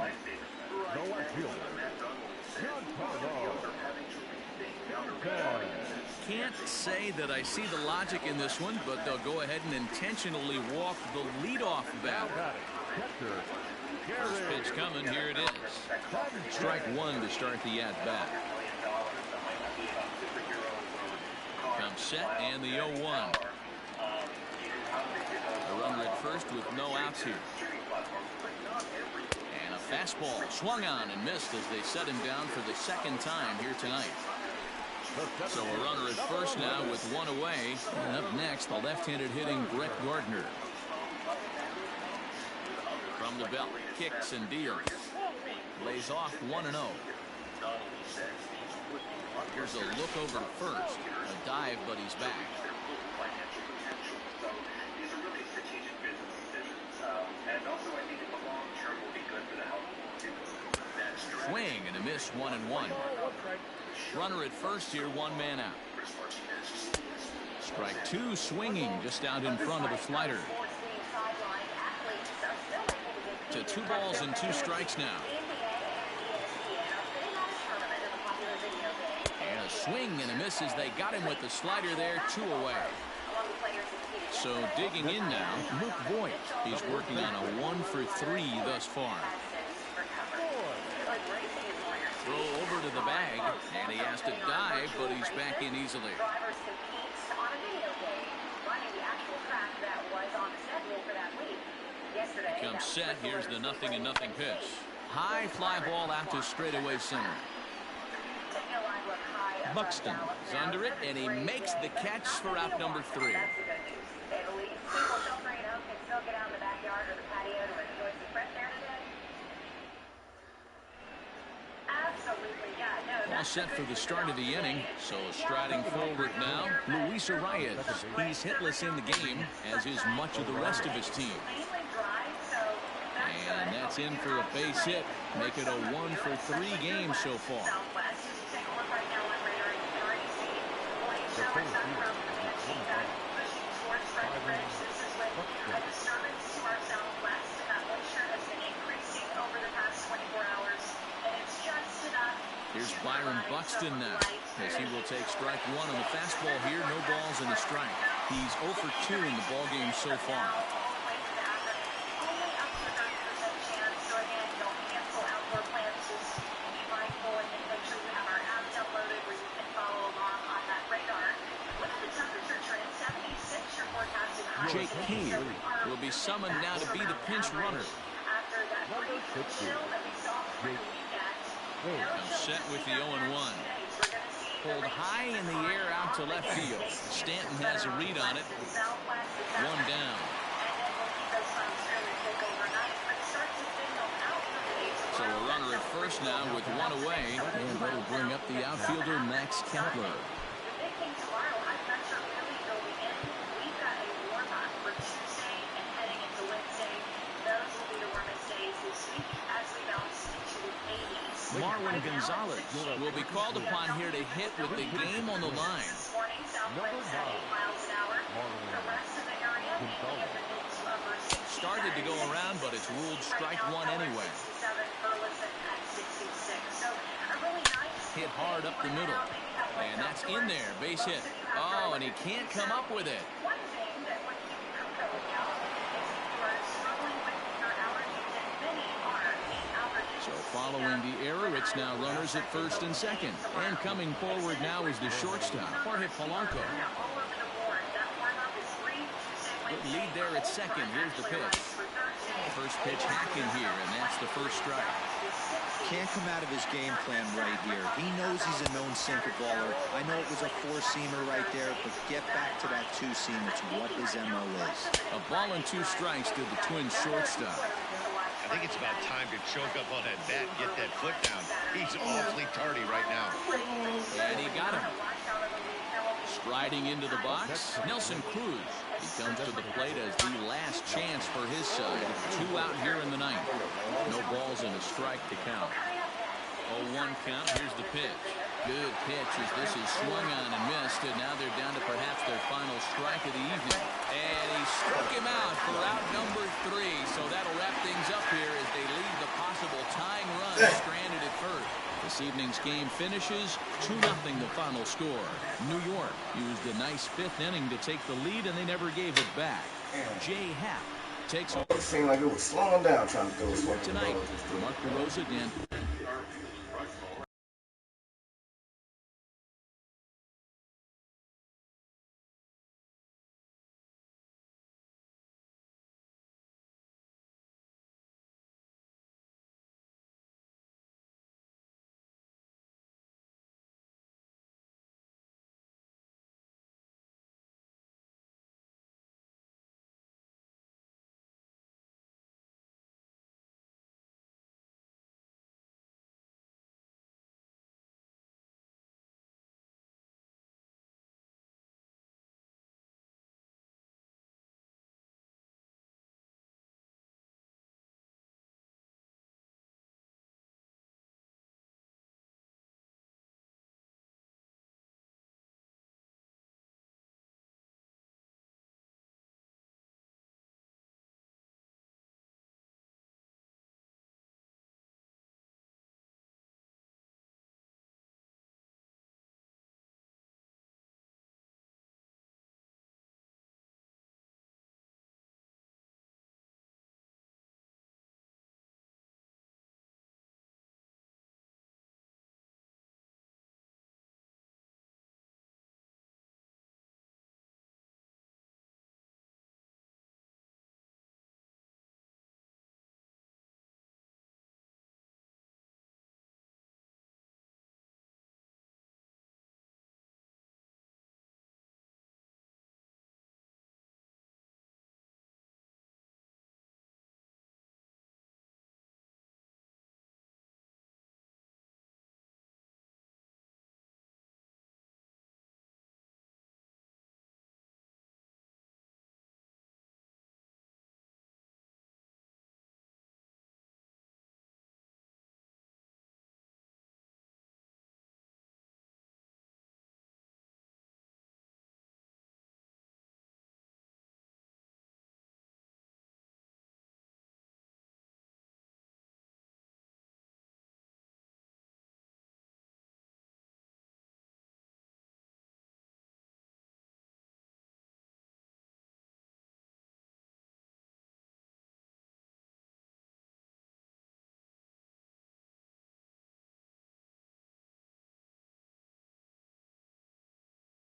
Can't say that I see the logic in this one, but they'll go ahead and intentionally walk the leadoff batter. First pitch coming, here it is. Strike 1 to start the at-bat. Comes set and the 0-1. A runner at first with no outs here. And a fastball swung on and missed as they set him down for the second time here tonight. So a runner at first now with 1 away. And up next, the left-handed hitting Brett Gardner. From the belt, kicks and deals. Lays off 1-0. Here's a look over to first. A dive, but he's back. Swing and a miss, 1-1. Runner at first here, 1 man out. Strike 2 swinging just out in front of the slider. To 2 balls and 2 strikes now. And a swing and a miss as they got him with the slider there, 2 away. So digging in now, Luke Voigt. He's working on a 1 for 3 thus far. Throw over to the bag, and he has to dive, but he's back in easily. Comes set. Here's the 0-0 pitch. High fly ball out to straightaway center. Buxton is under it, and he makes the catch for out number 3. All set for the start of the inning. So striding forward now, Luis Arias. He's hitless in the game, as is much of the rest of his team. And that's in for a base hit. Make it a 1 for 3 game so far. Here's Byron Buxton now, as he will take strike 1 on the fastball here. No balls and a strike. He's 0 for 2 in the ballgame so far. Jake Cave will be summoned now to be the pinch runner. Comes set with the 0-1. Pulled high in the air out to left field. Stanton has a read on it. 1 down. So a runner at first now with 1 away. And that'll bring up the outfielder Max Kepler. Marwin Gonzalez will be called upon here to hit with the game on the line. Started to go around, but it's ruled strike 1 anyway. Hit hard up the middle. And that's in there, base hit. Oh, and he can't come up with it. So follow Following the error, it's now runners at first and second. And coming forward now is the shortstop, Jorge Polanco. Good lead there at second. Here's the pitch. First pitch hacking here, and that's the first strike. Can't come out of his game plan right here. He knows he's a known sinker baller. I know it was a four-seamer right there, but get back to that two-seam. It's what his MO is. A ball and 2 strikes to the Twins shortstop. I think it's about time to choke up on that bat and get that foot down. He's awfully tardy right now. And he got him. Striding into the box, Nelson Cruz. He comes to the plate as the last chance for his side. 2 out here in the ninth. No balls and a strike to count. 0-1 count. Here's the pitch. Good pitch as this is swung on and missed, and now they're down to perhaps their final strike of the evening. And he struck him out for out number 3. So that'll wrap things up here as they leave the possible tying run stranded at first. This evening's game finishes 2-0 the final score. New York used a nice 5th inning to take the lead, and they never gave it back. Jay Happ takes over. It seemed like it was slowing down trying to throw this one. Tonight, Mark DeRosa again.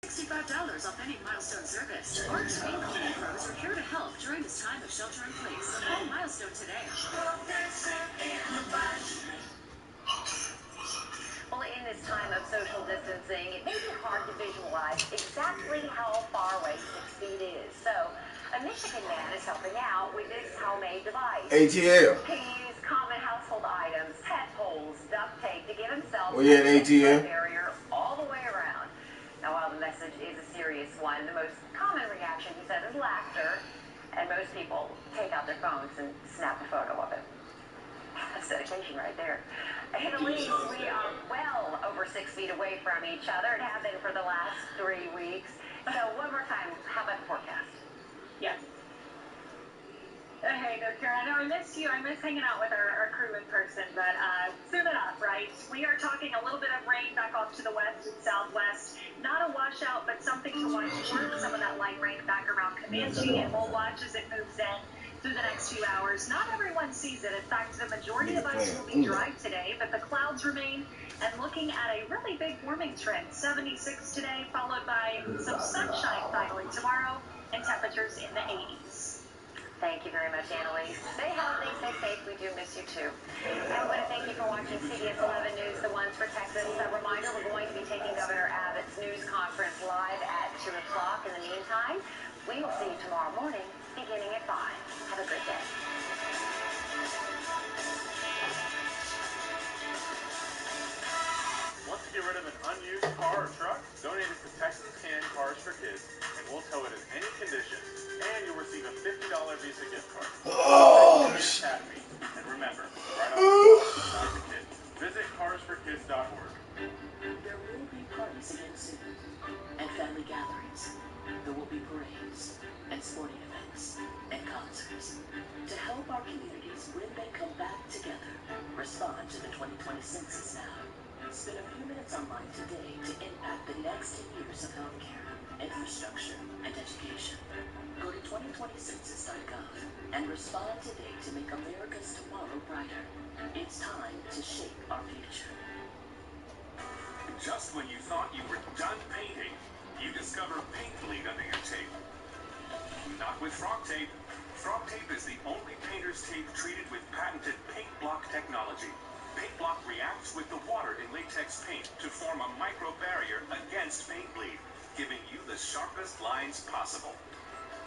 $65 off any Milestone service. Our trained cleaning pros are here to help during this time of shelter in place. So call Milestone today. Well, in this time of social distancing, it may be hard to visualize exactly how far away 6 feet is. So, a Michigan man is helping out with this homemade device. ATL. He used common household items, pet holes, duct tape to give himself We at ATL. barrier all the way around. Now, while the message is a serious one, the most common reaction, he says, is laughter. And most people take out their phones and snap a photo of it. That's dedication right there. At least we are well over 6 feet away from each other and have been for the last 3 weeks. So one more time, how about the forecast? Yes. Hey there, Karen. I know I missed you. I miss hanging out with our crew in person, but soon enough, right? We are talking a little bit of rain back off to the west and southwest. Not a washout, but something to watch for. Some of that light rain back around Comanche, and we'll watch as it moves in. through the next few hours. Not everyone sees it. In fact, the majority of us will be dry today, but the clouds remain, and looking at a really big warming trend. 76 today, followed by some sunshine finally tomorrow, and temperatures in the 80s. Thank you very much, Annalise. Stay healthy, stay safe. We do miss you too. And we want to thank you for watching CBS 11 News, the ones for Texas. A reminder, we're going to be taking Governor Abbott's news conference live at 2 o'clock. In the meantime, we will see you tomorrow morning, beginning at 5. Have a good day. Want to get rid of an unused car or truck? Donate it to Texas Can Cars for Kids, and we'll tow it in any condition. And you'll receive a $50 Visa gift card. Academy. And remember, right off the kid. Visit carsforkids.org. There will be parties again soon, and family gatherings. There will be parades, and sporting events, and concerts. To help our communities when they come back together, respond to the 2020 census now. Spend a few minutes online today to impact the next 10 years of healthcare, infrastructure, and education. Go to 2020census.gov and respond today to make America's tomorrow brighter. It's time to shape our future. Just when you thought you were done painting, you discover paint bleed under your tape. Not with Frog Tape. Frog Tape is the only painter's tape treated with patented paint block technology. Paint block reacts with the water in latex paint to form a micro barrier against paint bleed, giving you the sharpest lines possible.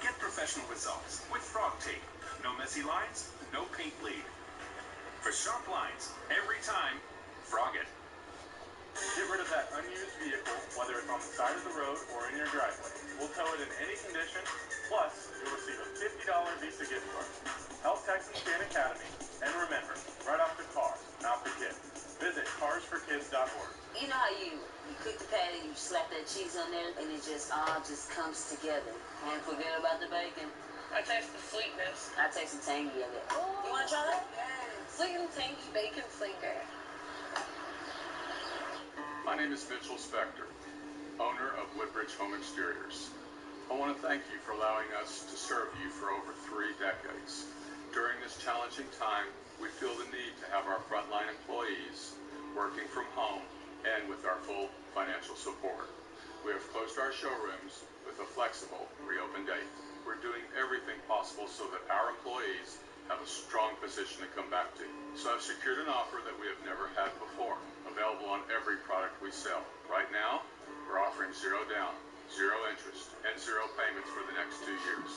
Get professional results with Frog Tape. No messy lines, no paint bleed. For sharp lines, every time, Frog it. Get rid of that unused vehicle, whether it's on the side of the road or in your driveway. We'll tow it in any condition, plus you'll receive a $50 Visa gift card. Help Texas Can Academy, and remember, right off the car, not the kid. Visit carsforkids.org. You know how you cook the patty, you slap that cheese on there, and it just all comes together. And forget about the bacon. I taste the sweetness. I taste the tangy of it. You want to try that? Yes. Sweet and tangy bacon flavor. My name is Mitchell Spector, owner of Woodbridge Home Exteriors. I want to thank you for allowing us to serve you for over 3 decades. During this challenging time, we feel the need to have our frontline employees working from home and with our full financial support. We have closed our showrooms with a flexible reopen date. We're doing everything possible so that our employees have a strong position to come back to. So I've secured an offer that we have never had before, available on every product we sell. Right now, we're offering 0 down, 0 interest, and 0 payments for the next 2 years.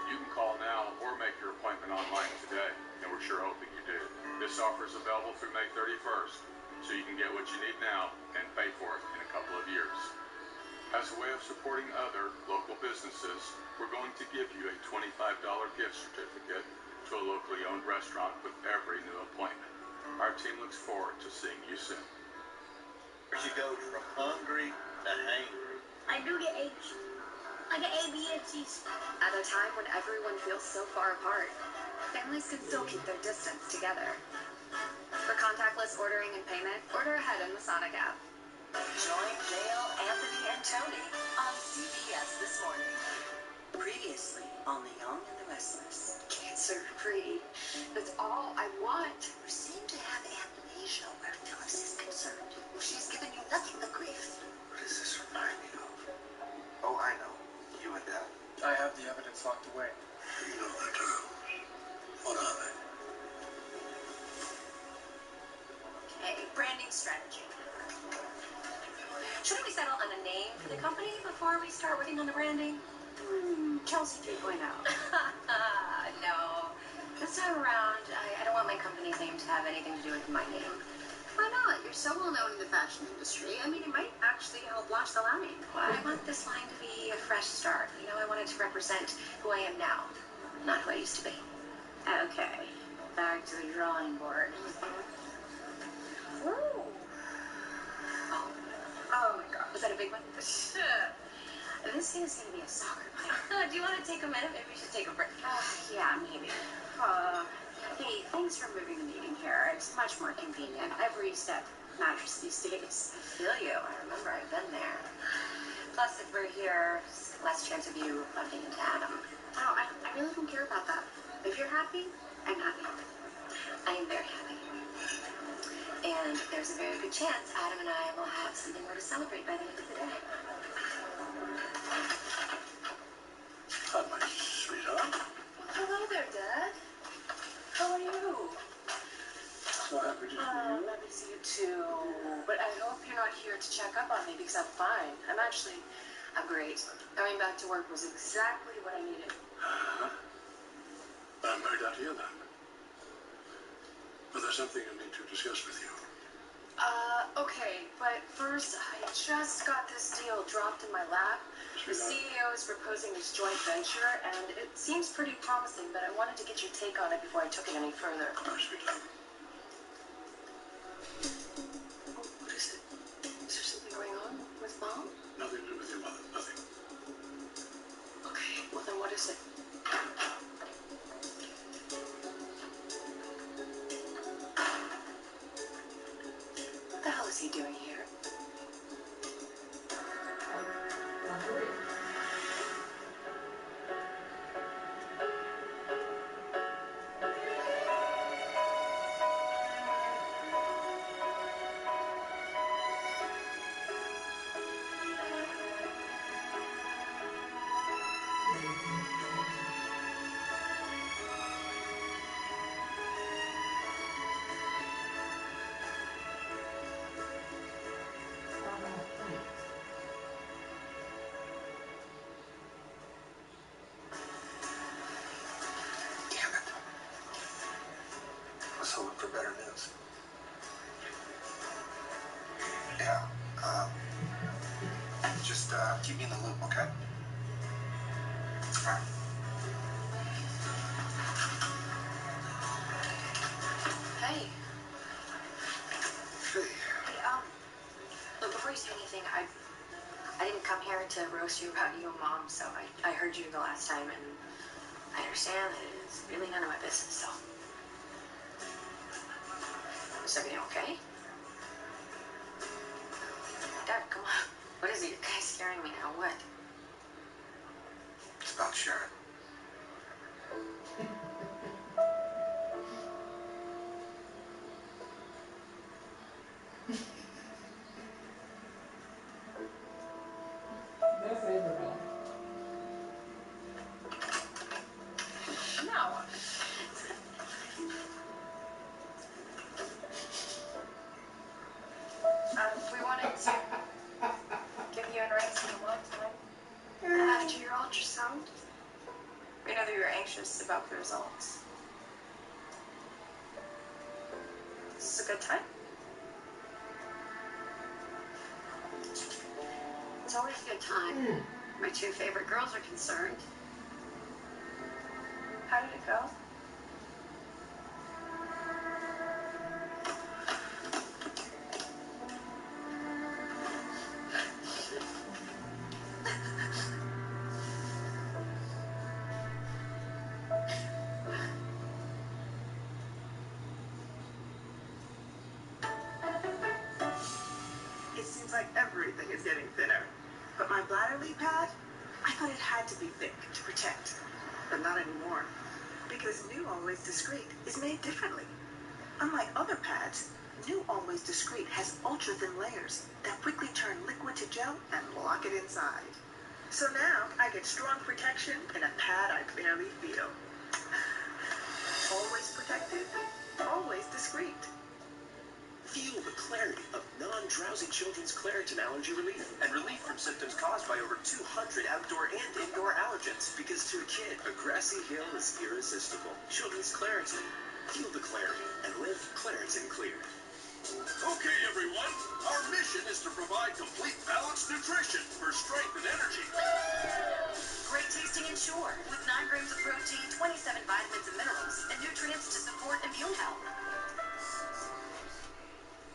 You can call now or make your appointment online today, and we're sure hoping you do. This offer is available through May 31st, so you can get what you need now and pay for it in a couple of years. As a way of supporting other local businesses, we're going to give you a $25 gift certificate to a locally owned restaurant with every new appointment. Our team looks forward to seeing you soon. She goes from hungry to hangry. I do get H. I get ABHCs. At a time when everyone feels so far apart, families can still keep their distance together. For contactless ordering and payment, order ahead in the Sonic app. Join Dale, Anthony, and Tony on CBS This Morning. Previously on The Young and the Restless. Cancer-free. That's all I want. You seem to have amnesia where Phyllis is concerned. She's given you nothing but grief. What does this remind me of? Oh, I know. You and Dad. I have the evidence locked away. You know the terms. What are they? Okay, branding strategy. Shouldn't we settle on a name for the company before we start working on the branding? Kelsey 3.0. No. This time around, I don't want my company's name to have anything to do with my name. Why not? You're so well known in the fashion industry. I mean, it might actually help launch the line. Well, I want this line to be a fresh start. You know, I want it to represent who I am now, not who I used to be. Okay, back to the drawing board. Ooh. Oh my God, was that a big one? This thing is gonna be a soccer player. Do you want to take a minute? Maybe we should take a break. Yeah, maybe. Hey, thanks for moving the meeting here. It's much more convenient. Every step matters these days. I feel you. I remember I've been there. Plus, if we're here, less chance of you bumping into Adam. Oh, I really don't care about that. If you're happy, I'm happy. I am very happy. And there's a very good chance Adam and I will have something more to celebrate by the end of the day. Hi, my sweetheart. Hello there, Dad. How are you? So happy to see you. Happy to see you too. But I hope you're not here to check up on me because I'm fine. I'm great. Going back to work was exactly what I needed. I'm very glad to hear that. But there's something I need to discuss with you. Okay, but first, I just got this deal dropped in my lap. The CEO is proposing this joint venture, and it seems pretty promising, but I wanted to get your take on it before I took it any further. Oh, sweetheart. What is it? Is there something going on with Mom? Nothing to do with your mother. Nothing. Okay, well then what is it? What the hell is he doing here? I was hoping for better news. Yeah, just keep me in the loop, okay? All right. Hey. Hey. Hey, look, before you say anything, I didn't come here to roast you about you and Mom, so I heard you the last time, and I understand that it's really none of my business, so. Is everything okay? Dad, come on. What is it? You're kind of scaring me now. What? It's about Sharon. That's everybody. No. We wanted to give you and Ray some alone time after your ultrasound. We know that you were anxious about the results. This is a good time. It's always a good time. My two favorite girls are concerned. How did it go? It seems like everything is getting thinner. But my bladder leak pad, I thought it had to be thick to protect. But not anymore. Because New Always Discreet is made differently. Unlike other pads, New Always Discreet has ultra-thin layers that quickly turn liquid to gel and lock it inside. So now I get strong protection in a pad I barely feel. Always protected, always discreet. Feel the clarity of non-drowsy children's Claritin allergy relief and relief from symptoms caused by over 200 outdoor and indoor allergens. Because to a kid, a grassy hill is irresistible. Children's Claritin. Feel the clarity and live Claritin clear. Okay, everyone. Our mission is to provide complete balanced nutrition for strength and energy. Great tasting and sure, with 9 grams of protein, 27 vitamins and minerals, and nutrients to support immune health.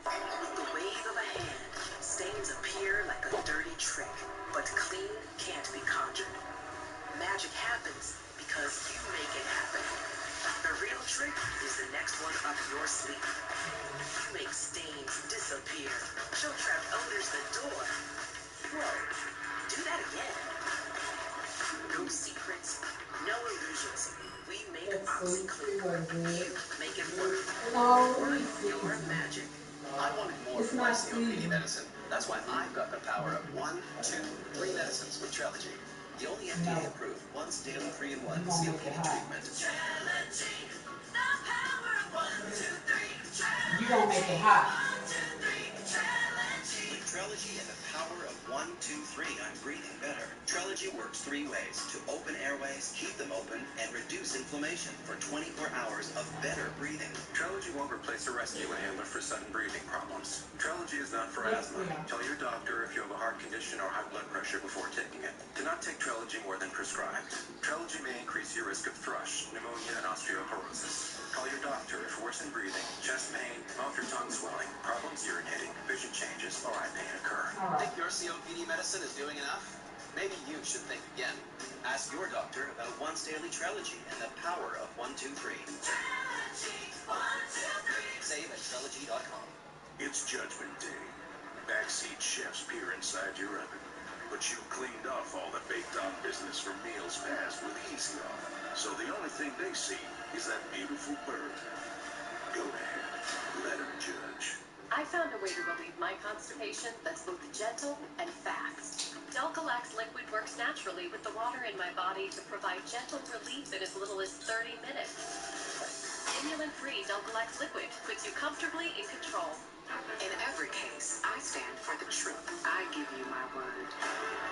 With the wave of a hand, stains appear like a dirty trick, but clean can't be conjured. Magic happens because you make it happen. The real trick is the next one up your sleeve. You make stains disappear. Show trapped odors the door. Whoa, do that again. No secrets, no illusions. We make drops. You make it work. Work your magic. I wanted more from my COPD medicine. That's why I've got the power of 1, 2, 3 medicines with Trelegy. The only FDA-approved once daily 3-in-1 COPD treatment. Trelegy, the power of 1, 2, 3. You gonna make it hot. With Trelegy and the power of 1, 2, 3, I'm breathing better. Trelegy works 3 ways to open airways, keep them open, and reduce inflammation for 24 hours of better breathing. Trelegy won't replace a rescue inhaler for sudden breathing problems. Trelegy is not for asthma. Tell your doctor if you have a heart condition or high blood pressure before taking it. Do not take Trelegy more than prescribed. Trelegy may increase your risk of thrush, pneumonia, and osteoporosis. Call your doctor if worsened breathing, chest pain, mouth or tongue swelling, problems urinating, vision changes, or eye pain occur. Think your COPD medicine is doing enough? Maybe you should think again. Ask your doctor about once daily Trelegy and the power of 1, 2, 3. Trelegy, 1, 2, 3. Save at Trelegy.com. It's Judgment Day. Backseat chefs peer inside your oven. But you cleaned off all the baked-on business from meals past with Easy Off. So the only thing they see is that beautiful bird. Go ahead. Let them judge. I found a way to relieve my constipation that's both gentle and fast. Delcolax liquid works naturally with the water in my body to provide gentle relief in as little as 30 minutes. Stimulant-free Delcolax liquid puts you comfortably in control. In every case, I stand for the truth. I give you my word.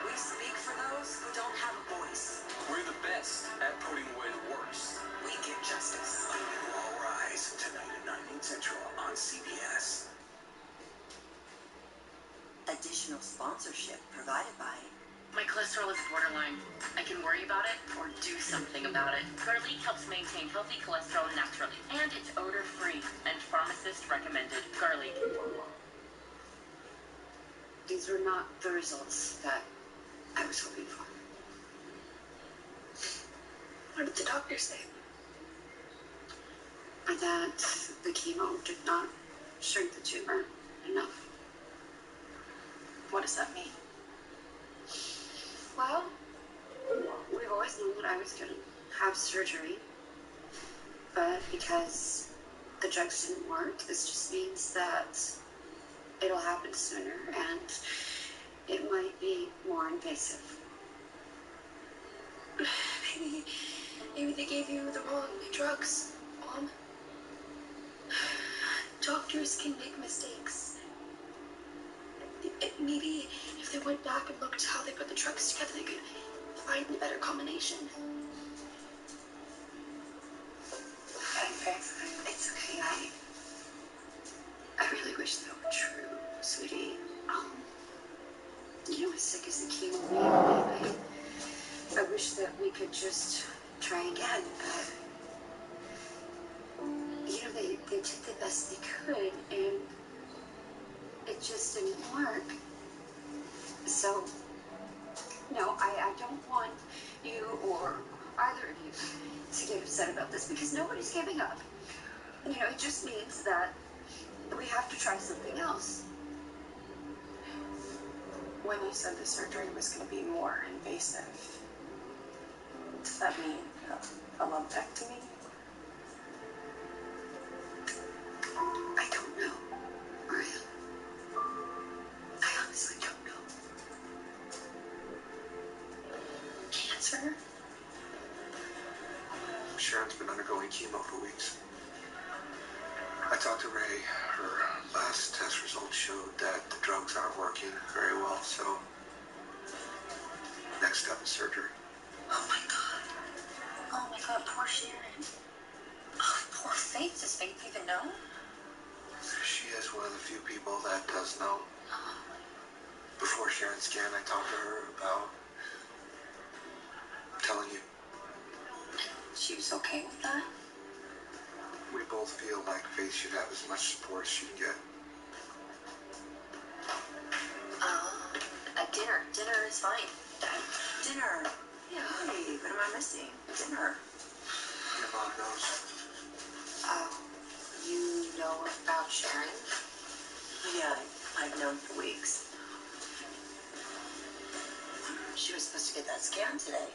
We speak for those who don't have a voice. We're the best at putting away the worst. We give justice. A New All Rise, tonight at 9 Central on CBS. Additional sponsorship provided by... My cholesterol is borderline. I can worry about it or do something about it. Garlic helps maintain healthy cholesterol naturally, and it's odor-free and pharmacist recommended. Garlic. These were not the results that I was hoping for. What did the doctor say? That the chemo did not shrink the tumor enough. What does that mean? Well, we've always known that I was going to have surgery, but because the drugs didn't work, this just means that it'll happen sooner and it might be more invasive. Maybe they gave you the wrong drugs, Mom. Doctors can make mistakes. Maybe if they went back and looked how they put the drugs together, they could find a better combination. It's okay. I really wish that were true, sweetie. As sick as the chemo made me, I wish that we could just try again. They did the best they could, and it just didn't work. So, no, I don't want you or either of you to get upset about this because nobody's giving up. It just means that we have to try something else. When you said the surgery was going to be more invasive, does that mean a lumpectomy? I don't know, Maria. I honestly don't know. Cancer? Sharon's been undergoing chemo for weeks. I talked to Ray. Her last test results showed that the drugs aren't working very well, so next step is surgery. Oh my God, poor Sharon. Oh, poor Faith. Does Faith even know? She is one of the few people that does know. Before Sharon's scan, I talked to her about telling you. She was okay with that? We both feel like Faith should have as much support as she can get. Dinner is fine. Dinner? Yeah. Hey, what am I missing? Dinner. Your mom knows. You know about Sharon? Yeah, I've known for weeks. She was supposed to get that scan today.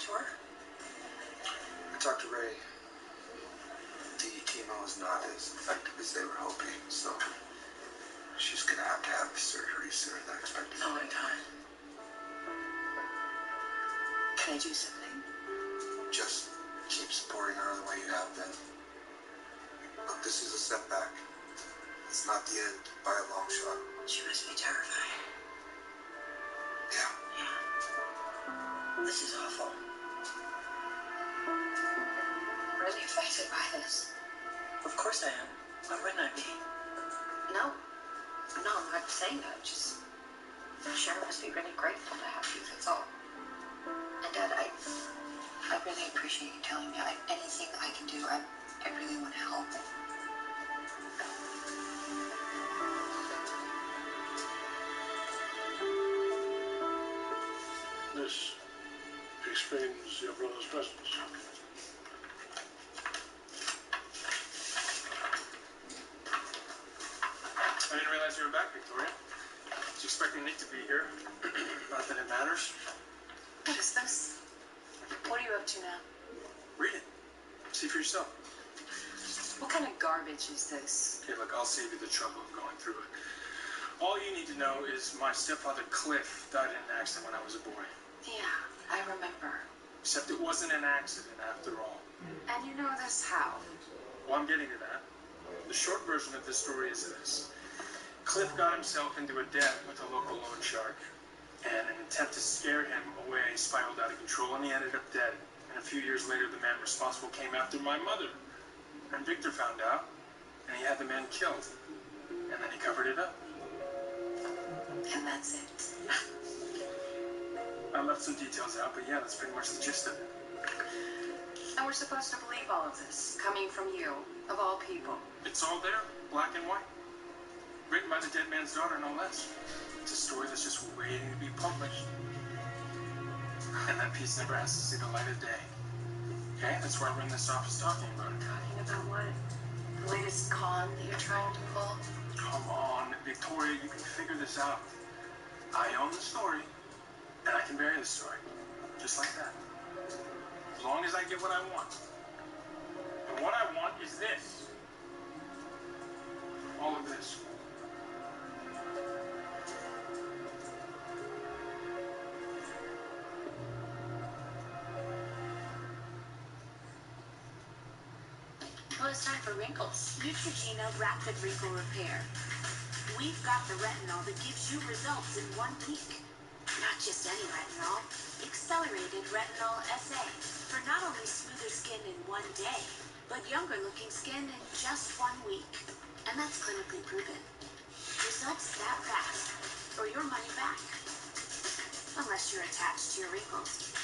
much work? I talked to Ray. The chemo is not as effective as they were hoping, so she's gonna have to have the surgery sooner than expected. Oh, in time. Can I do something? Just keep supporting her the way you have been. Look, this is a setback. It's not the end by a long shot. She must be terrified. Yeah. This is awful. Really affected by this. Of course I am. Why wouldn't I be? No, I'm not saying that. Just Sharon must be really grateful to have you. That's all. And Dad, I really appreciate you telling me. Anything I can do, I really want to help. This explains your brother's presence. I didn't realize you were back, Victoria. Was you expecting Nick to be here? Not that it matters. What is this? What are you up to now? Read it. See for yourself. What kind of garbage is this? Okay, look, I'll save you the trouble of going through it. All you need to know is my stepfather, Cliff, died in an accident when I was a boy. Yeah, I remember. Except it wasn't an accident after all. And you know this how? Well, I'm getting to that. The short version of the story is this. Cliff got himself into a debt with a local loan shark. And in an attempt to scare him away, he spiraled out of control and he ended up dead. And a few years later, the man responsible came after my mother. And Victor found out, and he had the man killed. And then he covered it up. And that's it. I left some details out, but yeah, that's pretty much the gist of it. And we're supposed to believe all of this, coming from you, of all people. It's all there, black and white. Written by the dead man's daughter, no less. It's a story that's just waiting to be published. And that piece never has to see the light of day. Okay? That's why we're in this office talking about it. Talking about what? The latest con that you're trying to pull? Come on, Victoria, you can figure this out. I own the story, and I can bury the story. Just like that. As long as I get what I want. And what I want is this. All of this. Well, it's time for wrinkles. Neutrogena Rapid Wrinkle Repair. We've got the retinol that gives you results in 1 week. Not just any retinol, accelerated retinol SA for not only smoother skin in 1 day, but younger looking skin in just 1 week. And that's clinically proven. Results that fast, or your money back. Unless you're attached to your wrinkles.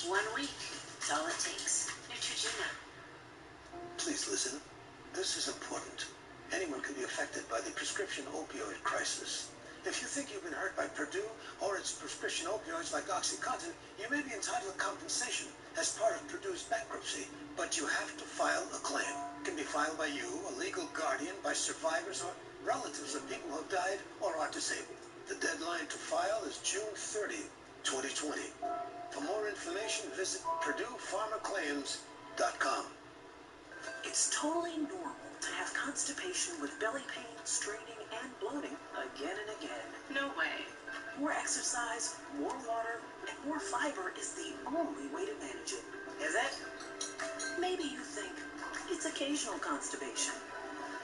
1 week, that's all it takes. Neutrogena. Please listen. This is important. Anyone can be affected by the prescription opioid crisis. If you think you've been hurt by Purdue or its prescription opioids like OxyContin, you may be entitled to compensation as part of Purdue's bankruptcy, but you have to file a claim. It can be filed by you, a legal guardian, by survivors or relatives of people who have died or are disabled. The deadline to file is June 30, 2020. For more information, visit PurduePharmaClaims.com. It's totally normal to have constipation with belly pain, straining, and bloating again and again. No way. More exercise, more water, and more fiber is the only way to manage it. Is it? Maybe you think it's occasional constipation.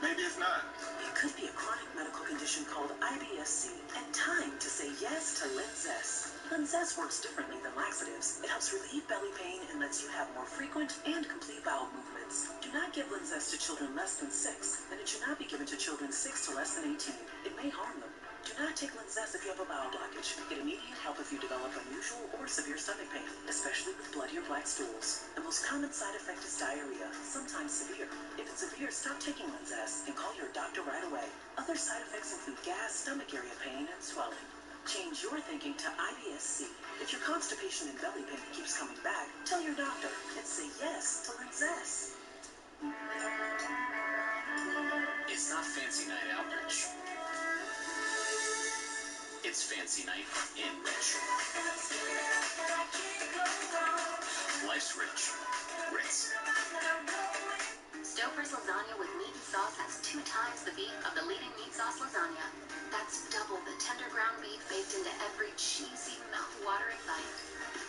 Maybe it's not. It could be a chronic medical condition called IBS-C, and time to say yes to Linzess. Linzess works differently than laxatives. It helps relieve belly pain and lets you have more frequent and complete bowel movements. Do not give Linzess to children less than 6, and it should not be given to children 6 to less than 18. It may harm them. Do not take Linzess if you have a bowel blockage. Get immediate help if you develop unusual or severe stomach pain, especially with bloody or black stools. The most common side effect is diarrhea, sometimes severe. If it's severe, stop taking Linzess and call your doctor right away. Other side effects include gas, stomach area pain, and swelling. Change your thinking to IBS-C. If your constipation and belly pain keeps coming back, tell your doctor and say yes to Linzess. It's not fancy night out, Rich. kids' fancy night in Rich. Life's rich. Ritz. Stouffer's lasagna with meat and sauce has 2 times the beef of the leading meat sauce lasagna. That's double the tender ground beef baked into every cheesy, mouth-watering bite.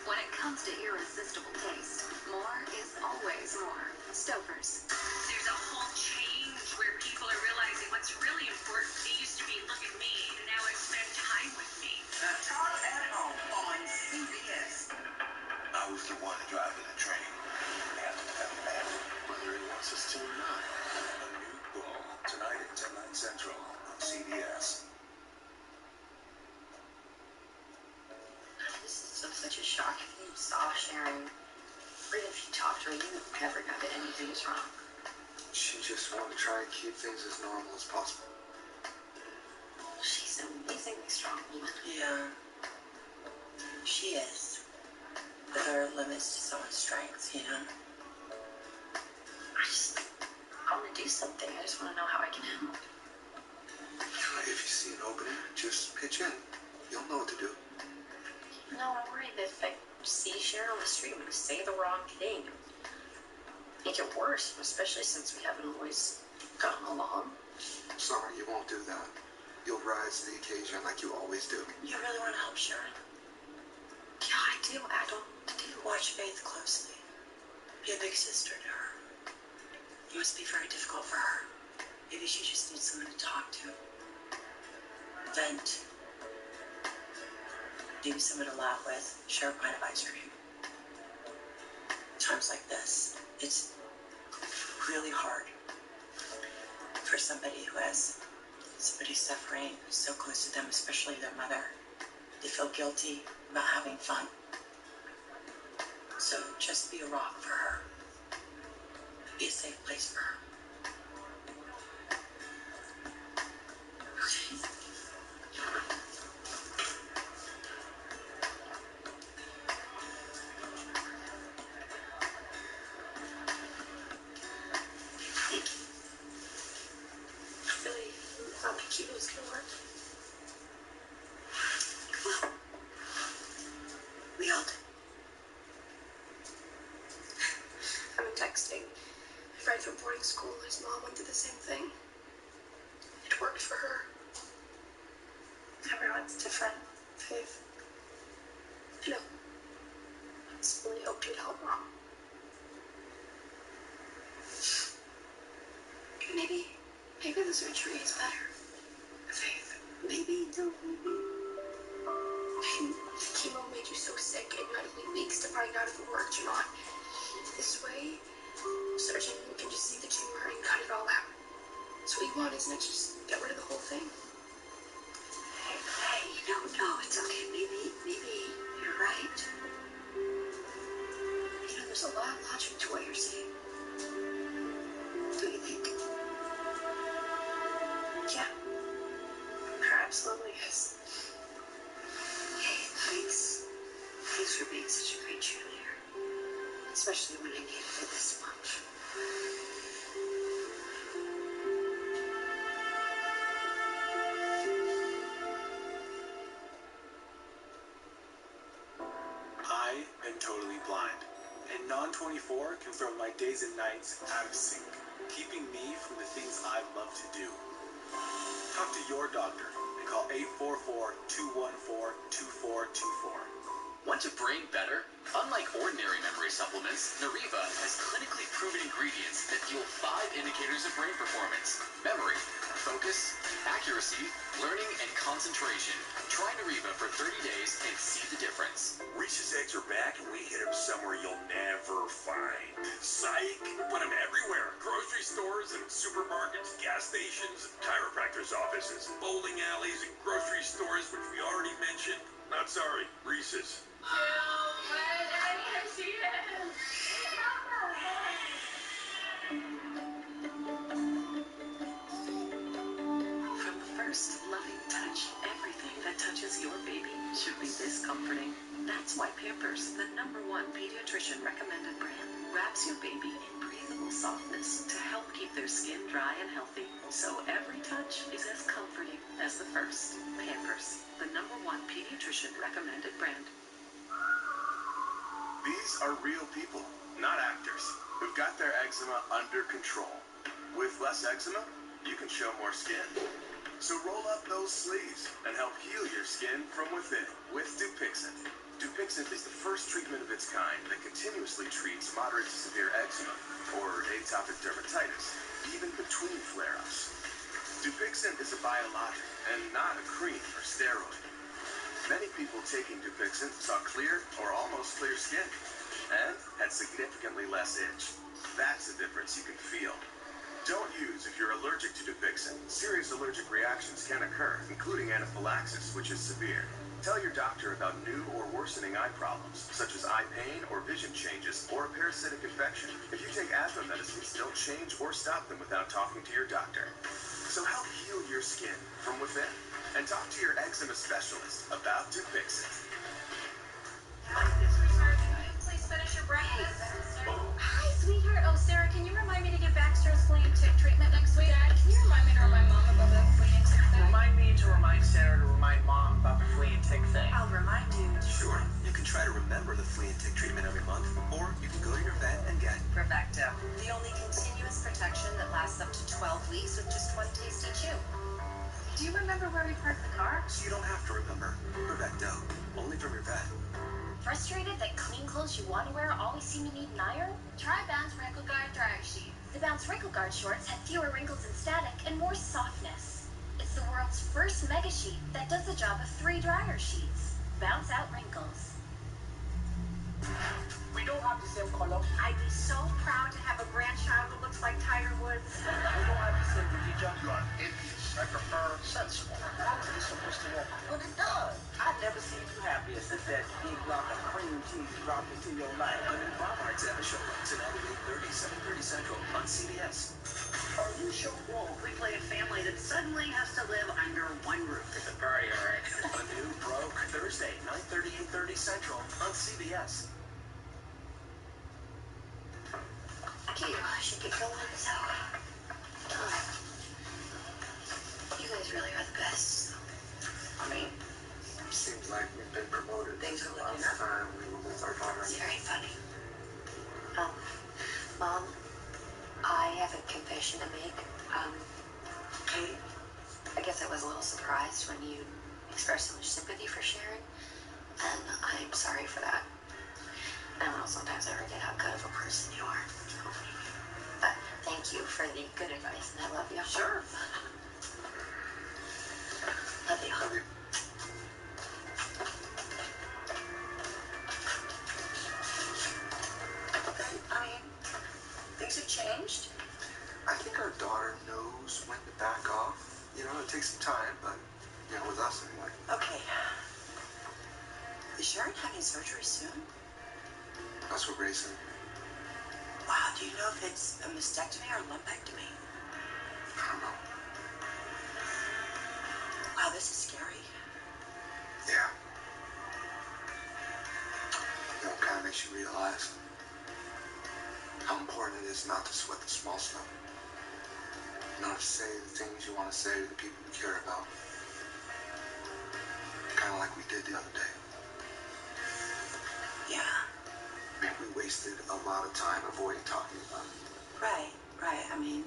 When it comes to irresistible taste, more is always more. Stouffer's. There's a whole change where people are realizing what's really important. It used to be look at me, and now it's spend time with me. Talk at Home on CBS. I was the one driving the train. Whether he wants us to or not. A new Bull, tonight at 10, 9 Central on CBS. This is such a shock. If you saw Sharon, or even if you talked to her, you would never know that anything was wrong. She just wanted to try and keep things as normal as possible. She's an amazingly strong woman. Yeah. She is. But there are limits to someone's strength, you know? I want to do something. I just want to know how I can help. If you see an opening, just pitch in. You'll know what to do. No, I'm worried that if I see Sharon on the street, I'm going to say the wrong thing. Make it worse, especially since we haven't always gotten along. Sorry, you won't do that. You'll rise to the occasion like you always do. You really want to help Sharon? Yeah, I do. I don't do. Watch Faith closely. Be a big sister to her. It must be very difficult for her. Maybe she just needs someone to talk to. Vent. Maybe someone to laugh with. Share a pint of ice cream. Times like this, it's really hard for somebody who has somebody suffering so close to them, especially their mother. They feel guilty about having fun. So just be a rock for her. Be a safe place for her. From boarding school, his mom went through the same thing. It worked for her. Everyone's different, Faith. I know. I just really hoped you'd help Mom. Maybe the surgery is better. Faith, maybe. The chemo made you so sick and you had to wait weeks to find out if it worked or not. This way, surgeon can just see the tumor and cut it all out. That's what you want, isn't it? Just get rid of the whole thing. Hey, no, it's okay. Maybe you're right. You know, there's a lot of logic to what you're saying. Don't you think? Yeah. There absolutely is. Hey, thanks. Thanks for being such a great cheerleader. Especially when I needed it this much. I am totally blind, and Non-24 can throw my days and nights out of sync, keeping me from the things I love to do. Talk to your doctor and call 844-214-2424. Want to brain better? Unlike ordinary memory supplements, Nariva has clinically proven ingredients that fuel 5 indicators of brain performance: memory, focus, accuracy, learning, and concentration. Try Nariva for 30 days and see the difference. Reese's eggs are back, and we hit them somewhere you'll never find. Psych! We put them everywhere. Grocery stores and supermarkets, gas stations, chiropractors' offices, bowling alleys, and grocery stores, which we already mentioned. Not sorry, Reese's. From the first loving touch, everything that touches your baby should be this comforting. That's why Pampers, the #1 pediatrician recommended brand, wraps your baby in breathable softness to help keep their skin dry and healthy. So every touch is as comforting as the first. Pampers, the #1 pediatrician recommended brand. These are real people, not actors, who've got their eczema under control. With less eczema, you can show more skin. So roll up those sleeves and help heal your skin from within with Dupixent. Dupixent is the first treatment of its kind that continuously treats moderate to severe eczema or atopic dermatitis, even between flare-ups. Dupixent is a biologic and not a cream or steroid. Many people taking Dupixent saw clear or almost clear skin and had significantly less itch. That's a difference you can feel. Don't use if you're allergic to Dupixent. Serious allergic reactions can occur, including anaphylaxis, which is severe. Tell your doctor about new or worsening eye problems, such as eye pain or vision changes, or a parasitic infection. If you take asthma medicines, don't change or stop them without talking to your doctor. So help heal your skin from within, and talk to your eczema specialist about Dupixent. Please finish your breakfast. Hi, sweetheart. Oh, Sarah, can you remind me to give Baxter's flea and tick treatment next week? Dad, can you remind me to remind Mom about the flea and tick thing? Remind me to remind Sarah to remind Mom about the flea and tick thing. I'll remind you. Sure. You can try to remember the flea and tick treatment every month, or you can go to your vet and get Brevecto, the only continuous protection that lasts up to 12 weeks with just one tasty chew. Do you remember where we parked the car? so you don't have to remember. Brevecto, only from your vet. Frustrated that clean clothes you want to wear always seem to need an iron? Try Bounce Wrinkle Guard Dryer Sheet. The Bounce Wrinkle Guard shorts have fewer wrinkles and static and more softness. It's the world's first mega sheet that does the job of 3 dryer sheets. Bounce out wrinkles. We don't have the same color. I'd be so proud to have a grandchild who looks like Tiger Woods. We don't have the same religion. You are atheist. I prefer sensible. How is this supposed to work? But it does. I've never seen you happier since that big block of cream cheese dropped into your life. A new Bob Hearts episode tonight at 8:30, 7:30 Central on CBS. Are you sure? Whoa, we play a family that suddenly has to live under one roof. It's a very alright. A new Broke Thursday, 9:30, 8:30 Central on CBS. Okay, I should get going. So, you guys really are the best. I mean, Seems like we've been promoted. Things are looking up. Time we were with our daughter. It's very funny. Mom, I have a confession to make. Okay. I guess I was a little surprised when you expressed so much sympathy for Sharon, and I'm sorry for that. I don't know, sometimes I forget how good of a person you are. But thank you for the good advice, and I love you. Sure. Love you. Love you. I mean, things have changed. I think our daughter knows when to back off. You know, it takes some time, but, you know, with us anyway. Okay. Is Sharon having surgery soon? That's what Ray said. Wow, do you know if it's a mastectomy or a lumpectomy? I don't know. Wow, this is scary. Yeah. You know, it kind of makes you realize how important it is not to sweat the small stuff. Not to say the things you want to say to the people you care about. Kind of like we did the other day. Yeah. I mean, we wasted a lot of time avoiding talking about it. Right. I mean,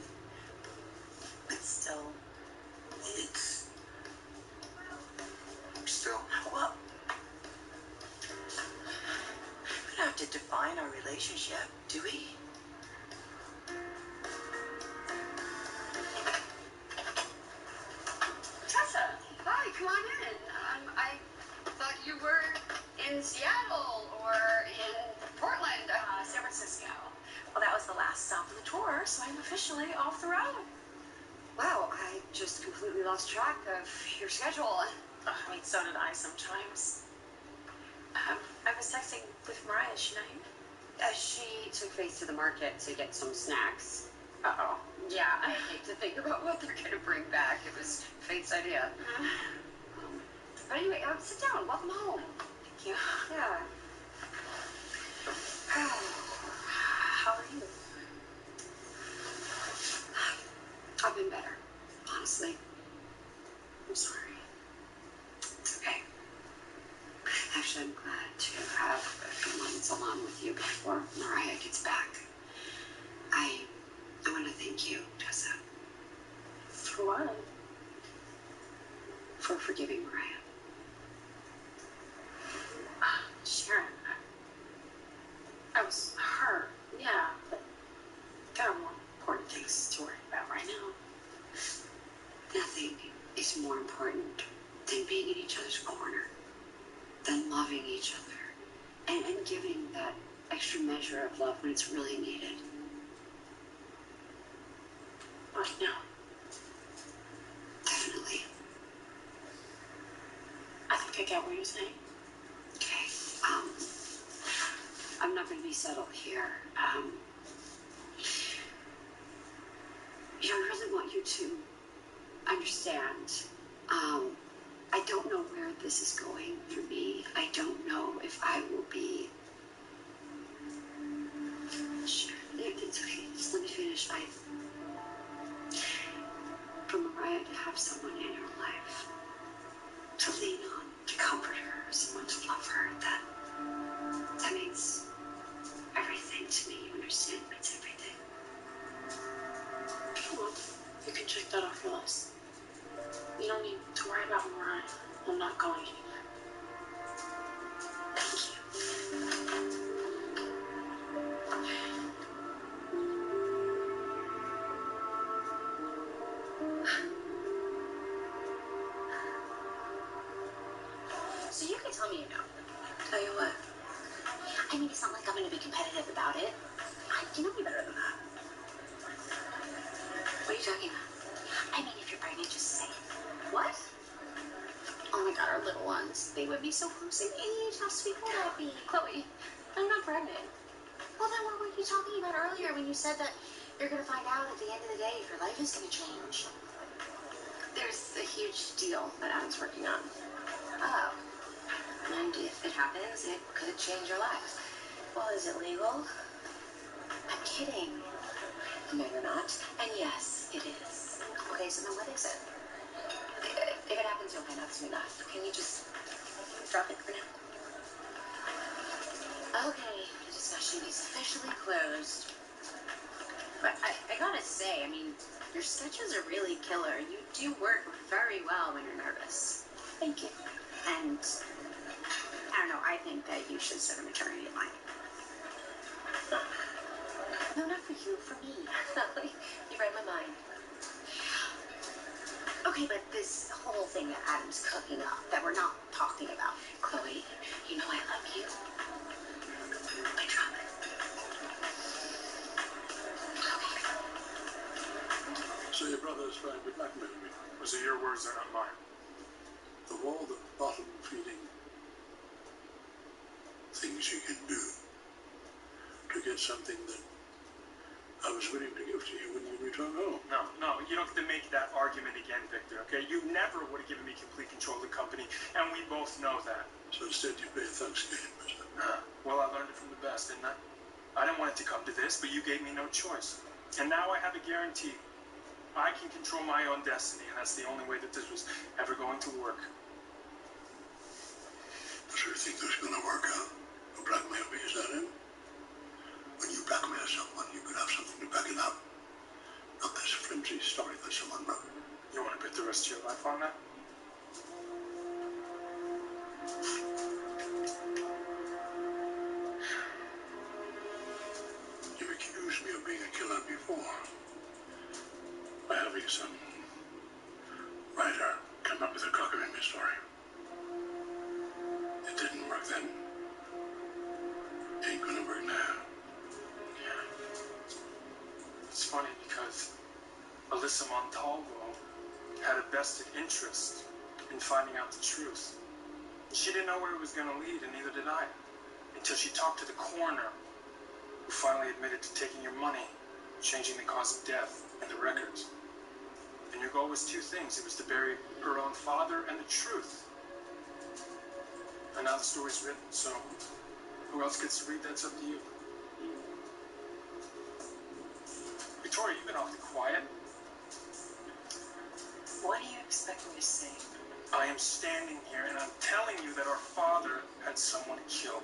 it's still, it's... Still. Well, we don't have to define our relationship, do we? Tessa, hi, come on in. I thought you were in Seattle or in Portland. San Francisco. Well, that was the last stop of the tour, so I'm officially off the road. Wow, I just completely lost track of your schedule. I mean, so did I sometimes. I was texting with Mariah. Is she not here? She took Faith to the market to get some snacks. Uh-oh. Yeah, I hate to think about what they're going to bring back. It was Faith's idea. But anyway, sit down. Welcome home. Thank you. Yeah. How are you? I've been better. sorry. It's okay. Actually, I'm glad to have a few moments alone with you before Mariah gets back. I want to thank you, Tessa. For what? For forgiving Mariah. Sharon, I was hurt, yeah, but there are more important things to worry about right now. Nothing is more important than being in each other's corner, than loving each other, and giving that extra measure of love when it's really needed. I know. Definitely. I think I get what you're saying. Okay. I'm not going to be settled here. I really want you to understand. I don't know where this is going for me. I don't know if I will be. Sure, it's okay. Just let me finish. For Mariah to have someone in her life to lean on, to comfort her, someone to love her, that means everything to me. You understand? It means everything. Well, you can check that off your list. You don't need to worry about Mariah. I'm not going anywhere. Thank you. So you can tell me you know. Tell you what? I mean, it's not like I'm going to be competitive about it. You know me better than that. What are you talking about? I mean, if you're pregnant, just say it. What? Oh my God, our little ones. They would be so close in age. How sweet would that be? Chloe, I'm not pregnant. Well, then what were you talking about earlier when you said that you're going to find out at the end of the day if your life is going to change? There's a huge deal that Adam's working on. Oh. And if it happens, it could change your life. Well, is it legal? I'm kidding. No, you're not. And yes, it is. Okay, so then what is it? If it happens, you'll find out soon enough. Can you just drop it for now? Okay, the discussion is officially closed. But I gotta say, I mean, your sketches are really killer. You do work very well when you're nervous. Thank you. And I don't know, I think that you should start a maternity line. No, not for you, for me. You read my mind. Okay, but this whole thing that Adam's cooking up, that we're not talking about. Chloe, you know I love you. But drop it. So your brother's trying to blackmail me. Was it your words or not mine? Of all the bottom-feeding things you can do to get something that I was willing to give to you when you returned home. No, you don't get to make that argument again, Victor, okay? You never would have given me complete control of the company, and we both know that. So instead you play a thugs game, mister. Well, I learned it from the best, didn't I? I didn't want it to come to this, but you gave me no choice. And now I have a guarantee. I can control my own destiny, and that's the only way that this was ever going to work. So you think this is going to work out? You blackmail me, is that it? When you blackmail someone, you could have something to back it up. Not this flimsy story that someone wrote. You want to bet the rest of your life on that? You accused me of being a killer before. By having some writer come up with a cockamamie story. It didn't work then. Ain't gonna work now. It's funny because Alyssa Montalvo had a vested interest in finding out the truth. She didn't know where it was going to lead, and neither did I. Until she talked to the coroner, who finally admitted to taking your money, changing the cause of death, and the records. And your goal was two things. It was to bury her own father and the truth. And now the story's written, so who else gets to read? That's up to you. Victoria, you've been awfully quiet. What do you expect me to say? I am standing here and I'm telling you that our father had someone killed.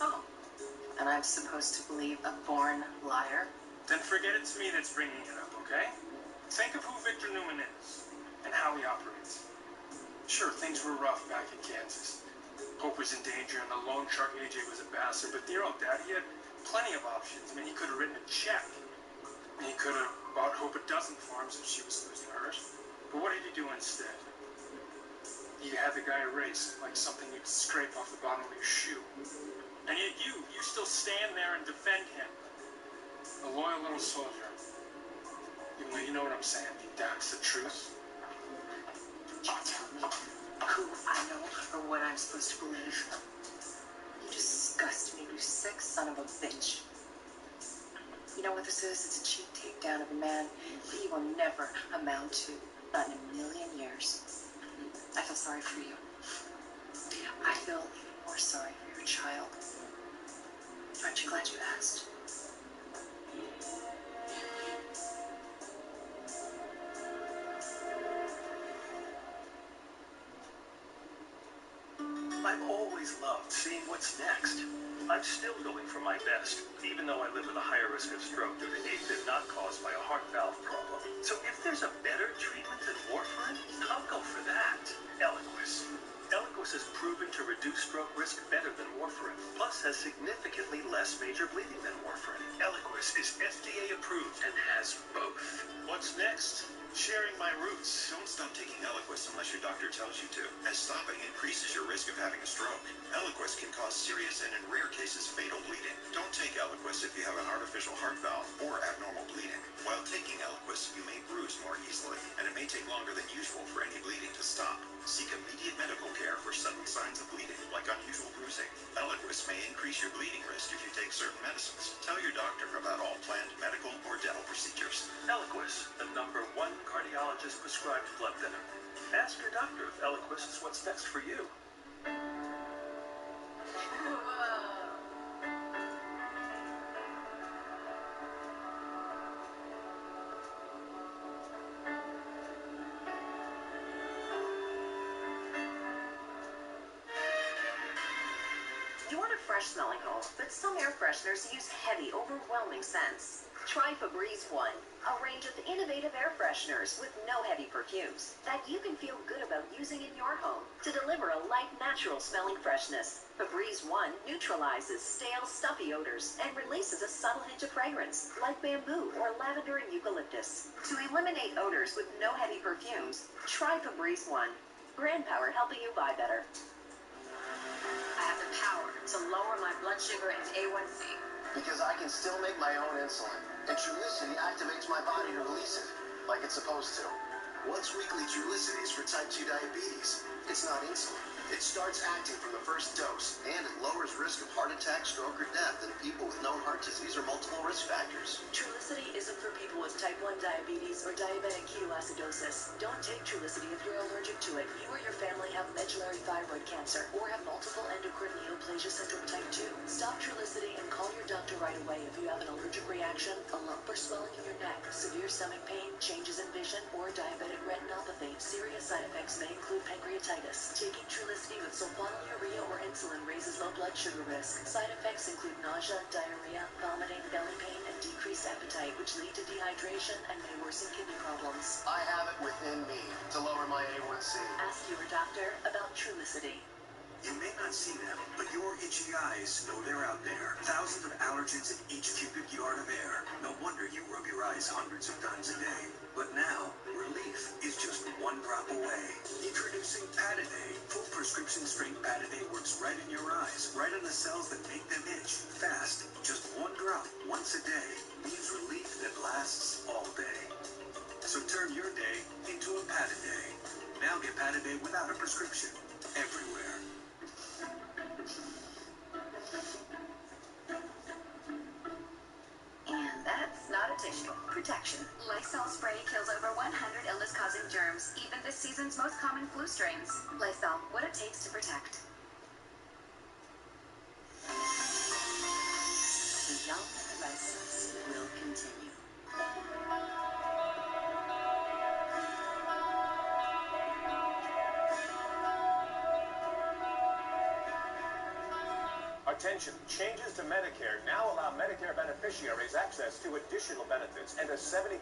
Oh. And I'm supposed to believe a born liar? Then forget it's me that's bringing it up, okay? Think of who Victor Newman is and how he operates. Sure, things were rough back in Kansas. Hope was in danger and the loan shark AJ was a bastard, but dear old Dad, he had plenty of options. I mean, he could have written a check. He could have bought Hope a dozen farms if she was losing hers. But what did he do instead? He had the guy erased, like something you'd scrape off the bottom of your shoe. And yet you still stand there and defend him. A loyal little soldier. Even though you know what I'm saying, deep down it's the truth. Did you tell me who I know or what I'm supposed to believe? You disgust me, you sick son of a bitch. You know what this is? It's a cheap takedown of a man that you will never amount to. Not in a million years. I feel sorry for you. I feel even more sorry for your child. Aren't you glad you asked? I've always loved seeing what's next. I'm still going for my best, even though I live with a higher risk of stroke due to AFib not caused by a heart valve problem. So if there's a better treatment than warfarin, I'll go for that. Eliquis. Eliquis is proven to reduce stroke risk better than warfarin, plus has significantly less major bleeding than warfarin. Eliquis is FDA approved and has both. What's next? Sharing my roots. Don't stop taking Eliquis unless your doctor tells you to, as stopping increases your risk of having a stroke. Eliquis can cause serious and in rare cases fatal bleeding. Don't take Eliquis if you have an artificial heart valve or abnormal bleeding. While taking Eliquis, you may bruise more easily, and it may take longer than usual for any bleeding to stop. Seek immediate medical care for sudden signs of bleeding, like unusual bruising. Eliquis may increase your bleeding risk if you take certain medicines. Tell your doctor about all planned medical or dental procedures. Eliquis, the #1 cardiologist prescribed blood thinner. Ask your doctor if Eliquis is what's next for you. You want a fresh-smelling home, but some air fresheners use heavy, overwhelming scents. Try Febreze One, a range of innovative air fresheners with no heavy perfumes that you can feel good about using in your home to deliver a light, natural-smelling freshness. Febreze One neutralizes stale, stuffy odors and releases a subtle hint of fragrance, like bamboo or lavender and eucalyptus. To eliminate odors with no heavy perfumes, try Febreze One. Brand power helping you buy better. I have the power to lower my blood sugar and A1C. Because I can still make my own insulin. And Trulicity activates my body to release it, like it's supposed to. Once weekly Trulicity is for type 2 diabetes. It's not insulin. It starts acting from the first dose, and it lowers risk of heart attack, stroke, or death in people with known heart disease or multiple risk factors. Trulicity isn't for people with type 1 diabetes or diabetic ketoacidosis. Don't take Trulicity if you're allergic to it. You or your family have medullary thyroid cancer or have multiple endocrine neoplasia syndrome type 2. Stop Trulicity and call your doctor right away if you have an allergic reaction, a lump or swelling in your neck, severe stomach pain, changes in vision, or diabetic retinopathy. Serious side effects may include pancreatitis. Taking Trulicity with sulfonylurea or insulin raises low blood sugar risk. Side effects include nausea, diarrhea, vomiting, belly pain, and decreased appetite, which lead to dehydration and may worsen kidney problems. I have it within me to lower my A1C. Ask your doctor about Trulicity. You may not see them, but your itchy eyes know they're out there. Thousands of allergens in each cubic yard of air. No wonder you rub your eyes hundreds of times a day. But now, relief is just one drop away. Introducing Pataday. Full prescription strength Pataday works right in your eyes, right on the cells that make them itch. Fast, just one drop once a day means relief that lasts all day. So turn your day into a Pataday. Now get Pataday without a prescription. Everywhere. And that's not a tissue. Protection. Lysol spray kills over 100 illness-causing germs, even this season's most common flu strains. Lysol, what it takes to protect. The young restless will continue. Attention, changes to Medicare now allow Medicare beneficiaries access to additional benefits and a 75%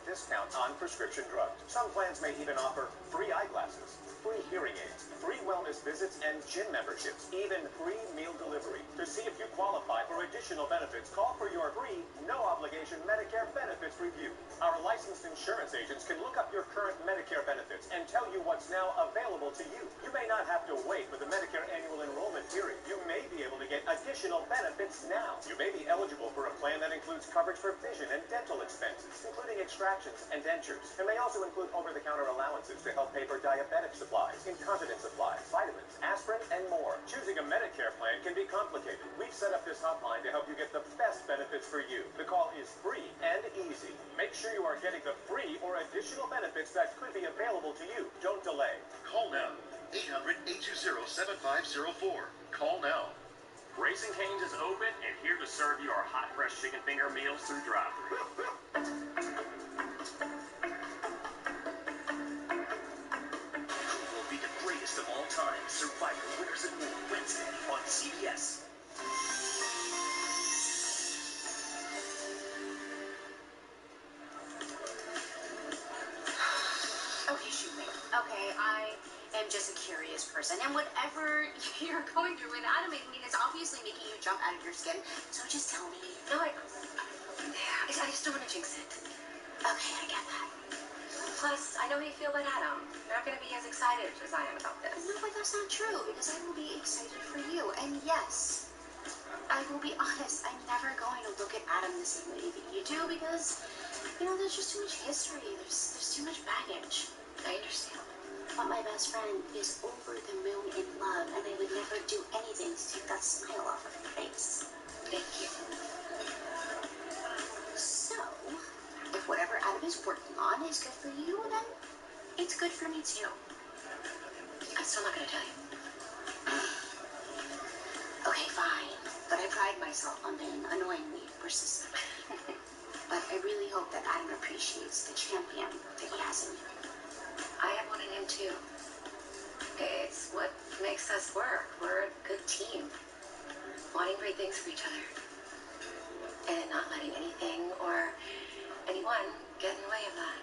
discount on prescription drugs. Some plans may even offer free eyeglasses, free hearing aids, free wellness visits, and gym memberships, even free meal delivery. To see if you qualify for additional benefits, call for your free, no-obligation Medicare benefits review. Our licensed insurance agents can look up your current Medicare benefits and tell you what's now available to you. You may not have to wait for the Medicare annual enrollment period. You may be able to get additional benefits now. You may be eligible for a plan that includes coverage for vision and dental expenses, including extractions and dentures. It may also include over-the-counter allowances to help pay for diabetic supplies, incontinence supplies, vitamins, aspirin, and more. Choosing a Medicare plan can be complicated. We've set up this hotline to help you get the best benefits for you. The call is free and easy. Make sure you are getting the free or additional benefits that could be available to you. Don't delay. Call now. 800-820-7504. Call now. Raising Cane's is open and here to serve you our hot, fresh chicken finger meals through drive-thru. Who will be the greatest of all time? Survivor Winners and More Wednesday on CBS. Okay, shoot me. Okay, I am just a curious person, and whatever you're going through with Adam, I mean, it's obviously making you jump out of your skin, so just tell me. No, I just don't want to jinx it. Okay, I get that. Plus, I know how you feel about Adam. You're not going to be as excited as I am about this. No, but that's not true, because I will be excited for you, and yes, I will be honest, I'm never going to look at Adam the same way that you do, because, you know, there's just too much history, there's too much baggage. I understand. But my best friend is over the moon in love, and I would never do anything to take that smile off of her face. Thank you. So, if whatever Adam is working on is good for you, then it's good for me too. I'm still not going to tell you. Okay, fine. But I pride myself on being annoyingly persistent. But I really hope that Adam appreciates the champion that he has in you. I have one in him too. It's what makes us work. We're a good team. Wanting great things for each other. And not letting anything or anyone get in the way of that.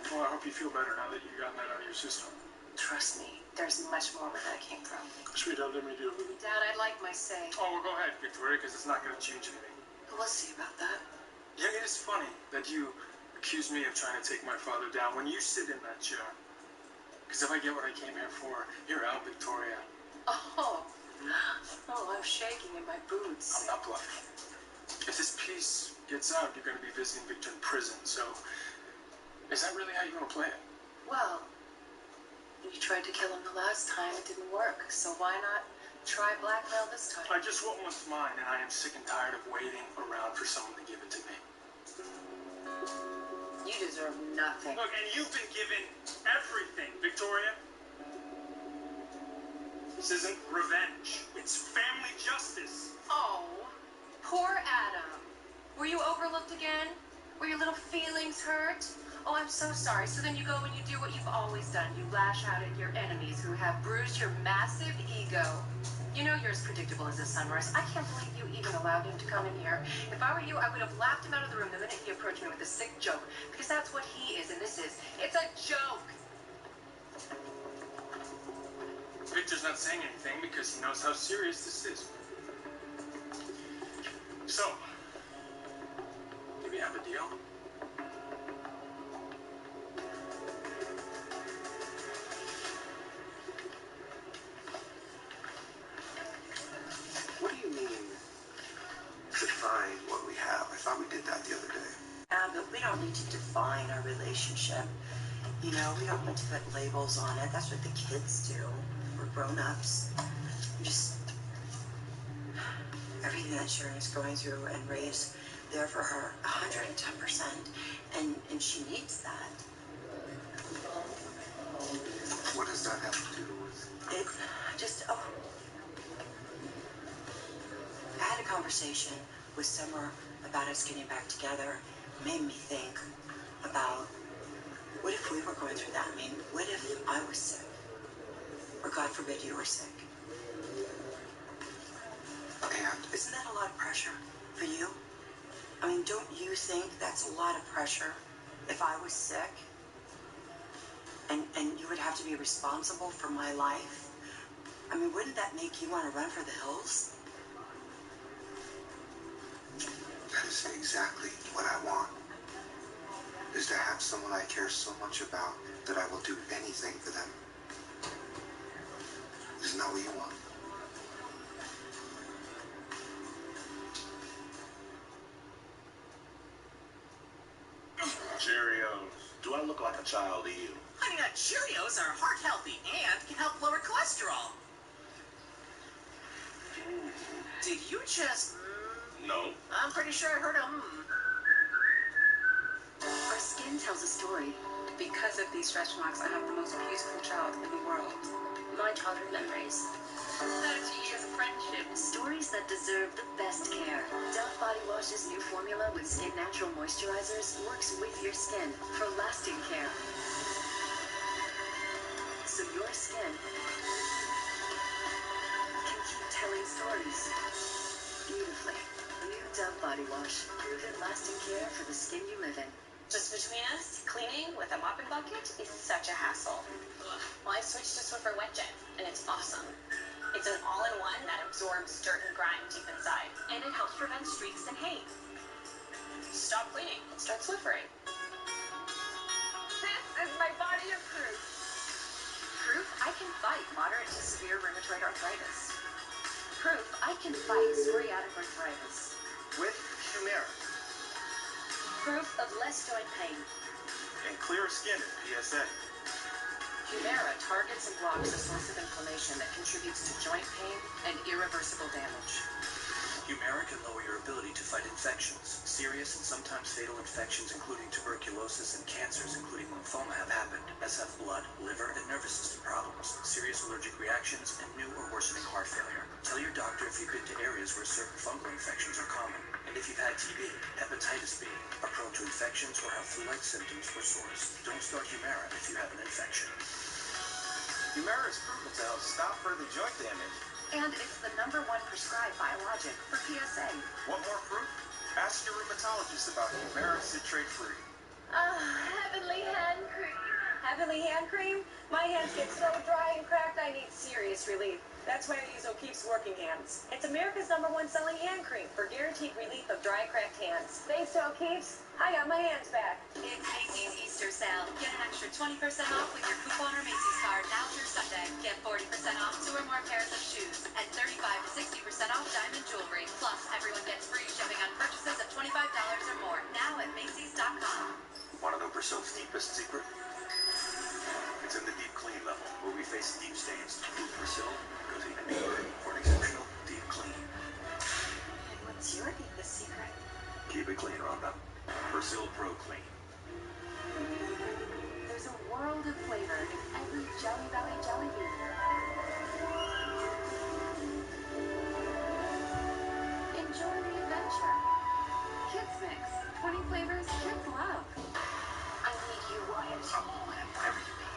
Well, I hope you feel better now that you've gotten that out of your system. Trust me, there's much more where that came from. Sweetheart, let me do it with you. Dad, I'd like my say. Oh, well, go ahead, Victoria, because it's not going to change anything. We'll see about that. Yeah, it is funny that you accuse me of trying to take my father down when you sit in that chair. Because if I get what I came here for, you're out, Victoria. Oh, I'm shaking in my boots. I'm not bluffing. If this piece gets out, you're going to be visiting Victor in prison, so is that really how you want to play it? Well, you tried to kill him the last time, it didn't work, so why not try blackmail this time? I just want what's mine, and I am sick and tired of waiting around for someone to give it to me. You deserve nothing. Look, and you've been given everything, Victoria. This isn't revenge. It's family justice. Oh, poor Adam. Were you overlooked again? Were your little feelings hurt? Oh, I'm so sorry. So then you go and you do what you've always done. You lash out at your enemies who have bruised your massive ego. You know you're as predictable as a sunrise. I can't believe you even allowed him to come in here. If I were you, I would have laughed him out of the room the minute he approached me with a sick joke. Because that's what he is, and this is. It's a joke. Victor's not saying anything because he knows how serious this is. So, do we have a deal? What do you mean, define what we have? I thought we did that the other day. But we don't need to define our relationship. You know, we don't need to put labels on it. That's what the kids do. We're grown-ups. Just everything that Sharon is going through, and Ray's there for her 110%. And she needs that. What does that have to do with? It just, I had a conversation with Summer about us getting back together. It made me think about, what if we were going through that? I mean, what if I was sick? Or God forbid you were sick? Isn't that a lot of pressure for you? I mean, don't you think that's a lot of pressure if I was sick and you would have to be responsible for my life? I mean, wouldn't that make you want to run for the hills? That is exactly what I want. Is to have someone I care so much about that I will do anything for them. Isn't that what you want? Cheerios. Do I look like a child to you? Honey Nut Cheerios are heart healthy and can help lower cholesterol. Did you just... No. I'm pretty sure I heard a Our skin tells a story. Because of these stretch marks, I have the most beautiful child in the world. My childhood memories. 30 years of friendship. Stories that deserve the best care. Dove Body Wash's new formula with Skin Natural Moisturizers works with your skin for lasting care. So your skin can keep telling stories beautifully. New Dove Body Wash. Proven lasting care for the skin you live in. Just between us, cleaning with a mopping bucket is such a hassle. Well, I switched to Swiffer Wet Jet, and it's awesome. It's an all-in-one that absorbs dirt and grime deep inside, and it helps prevent streaks and haze. Stop cleaning and start Swiffering. This is my body of proof. Proof I can fight moderate to severe rheumatoid arthritis. Proof I can fight psoriatic arthritis. With Humira. Proof of less joint pain. And clearer skin in PSA. Humira targets and blocks a source of inflammation that contributes to joint pain and irreversible damage. Humira can lower your ability to fight infections. Serious and sometimes fatal infections, including tuberculosis and cancers, including lymphoma, have happened, as have blood, liver, and nervous system problems, serious allergic reactions, and new or worsening heart failure. Tell your doctor if you've been to areas where certain fungal infections are common, and if you've had TB, hepatitis B, are prone to infections, or have flu-like symptoms or sores. Don't start Humira if you have an infection. Humira is proven to help stop further joint damage. And it's the #1 prescribed biologic for PSA. Want more proof? Ask your rheumatologist about Humira citrate-free. Heavenly hand cream. Heavenly hand cream? My hands get so dry and cracked I need serious relief. That's why I use O'Keeffe's Working Hands. It's America's #1 selling hand cream for guaranteed relief of dry, cracked hands. Thanks to O'Keeffe's, I got my hands back. It's Macy's Easter sale. Get an extra 20% off with your coupon or Macy's card now through Sunday. Get 40% off 2 or more pairs of shoes and 35 to 60% off diamond jewelry. Plus, everyone gets free shipping on purchases of $25 or more. Now at Macy's.com. Want to know Brazil's deepest secret? It's in the deep clean level, where we face deep stains. With Brazil goes even deeper for an exceptional deep clean. And what's your deepest secret? Keep it clean, Rhonda. Brazil Pro Clean. There's a world of flavor in every Jelly Belly jelly bean. Enjoy the adventure. Kids Mix. 20 flavors kids love. I need you, Wyatt. Whatever you mean.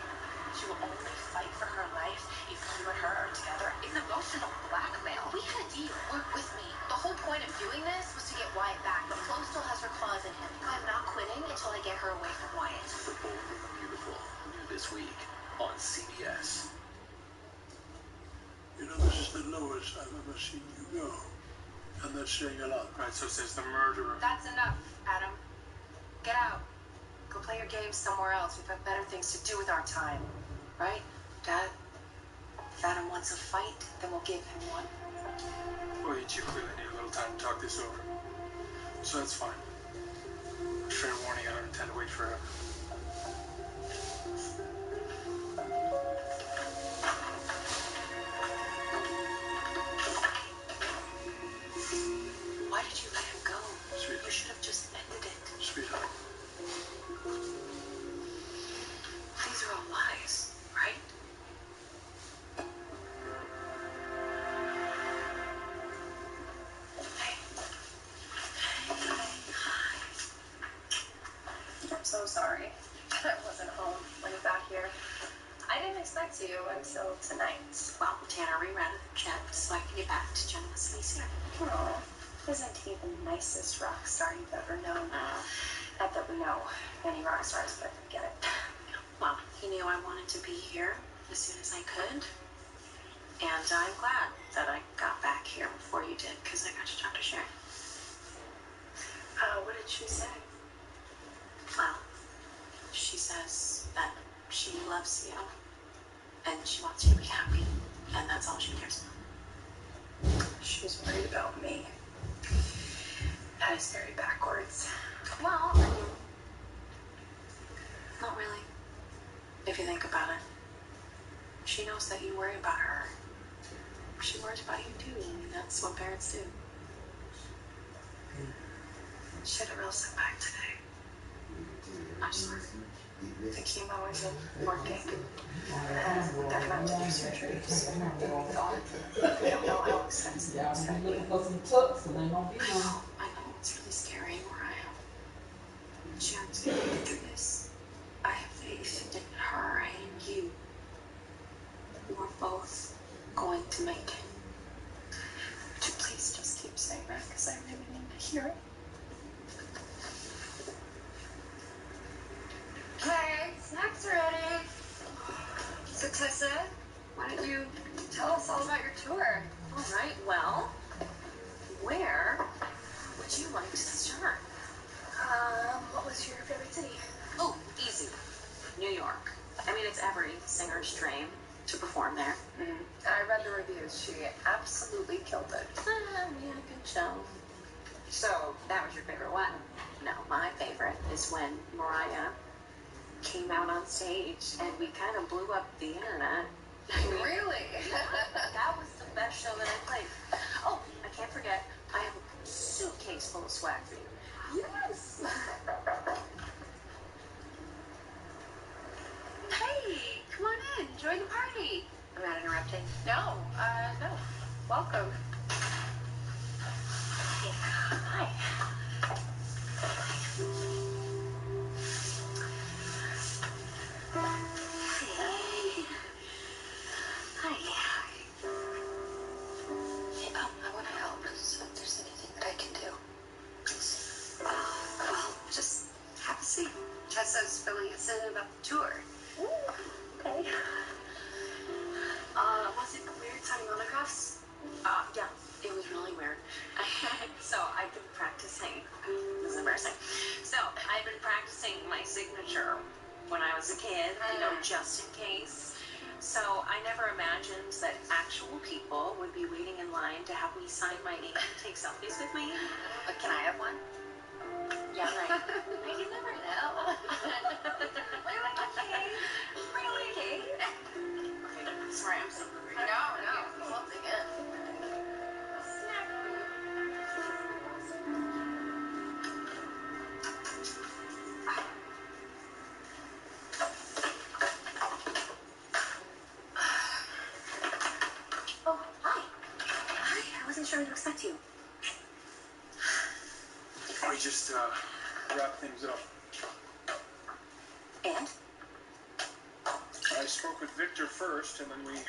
She will only fight for her life if you and her are together. It's emotional blackmail. We had a deal. Work with me. The whole point of doing this was to get Wyatt back, but Flo still has her claws in him. I'm not quitting until I get her away from Wyatt. The Bold and the Beautiful, new this week on CBS. You know, this is the lowest I've ever seen you go. And that's saying a lot. Right, so says the murderer. That's enough, Adam. Get out. Go play your games somewhere else. We've got better things to do with our time. Right, Dad? If Adam wants a fight, then we'll give him one. Well, you two clearly need a little time to talk this over. So that's fine. Fair warning, I don't intend to wait forever. Why did you let him go? Sweetheart. You should have just ended it. Sweetheart. These are all lies, right? I'm so sorry. get to you until tonight. Well, Tanner reread the check so I can get back to Jenna Wesley's here. Oh, isn't he the nicest rock star you've ever known? Not that we know any rock stars, but I get it. Well, he knew I wanted to be here as soon as I could. And I'm glad that I got back here before you did, because I got to talk to Sharon. What did she say? Well, she says that she loves you, and she wants you to be happy, and that's all she cares about. She's worried about me. That is very backwards. Well, I mean, not really. If you think about it. She knows that you worry about her. She worries about you too. I mean, that's what parents do. She had a real setback today. I'm sorry. The chemo isn't working. They're about to do surgery, so we thought. We don't know how expensive it's going to be. I know, it's really scary where I am. Sharon's going to get through this. I have faith in her and you. We're both going to make it. Would you please just keep saying that, because I really need to hear it. Okay, snacks are ready. So Tessa, why don't you tell us all about your tour? All right, well, where would you like to start? What was your favorite city? Oh, easy. New York. I mean, it's every singer's dream to perform there. I read the reviews. She absolutely killed it. Yeah, good show. So, that was your favorite one? No, my favorite is when Mariah came out on stage and we kind of blew up the internet. Really? That was the best show that I played. Oh, I can't forget, I have a suitcase full of swag for you. Yes! Hey, come on in. Join the party. I'm not interrupting. No. Welcome. Hi. I want to help. So if there's anything that I can do, please. Well, just have a seat. Tessa's filling us in about the tour. Ooh, okay. Was it weird signing autographs? Yeah, it was really weird. So I've been practicing. This is embarrassing. So I've been practicing my signature when I was a kid, just in case. So I never imagined that actual people would be waiting in line to have me sign my name and take selfies with me. But can I have one? Yeah, right. You never know. Really? Okay. Sorry, I'm so hungry. No, something good. Oh, hi. Hi, I wasn't sure to expect you. We just wrap things up. And? I spoke with Victor first, and then we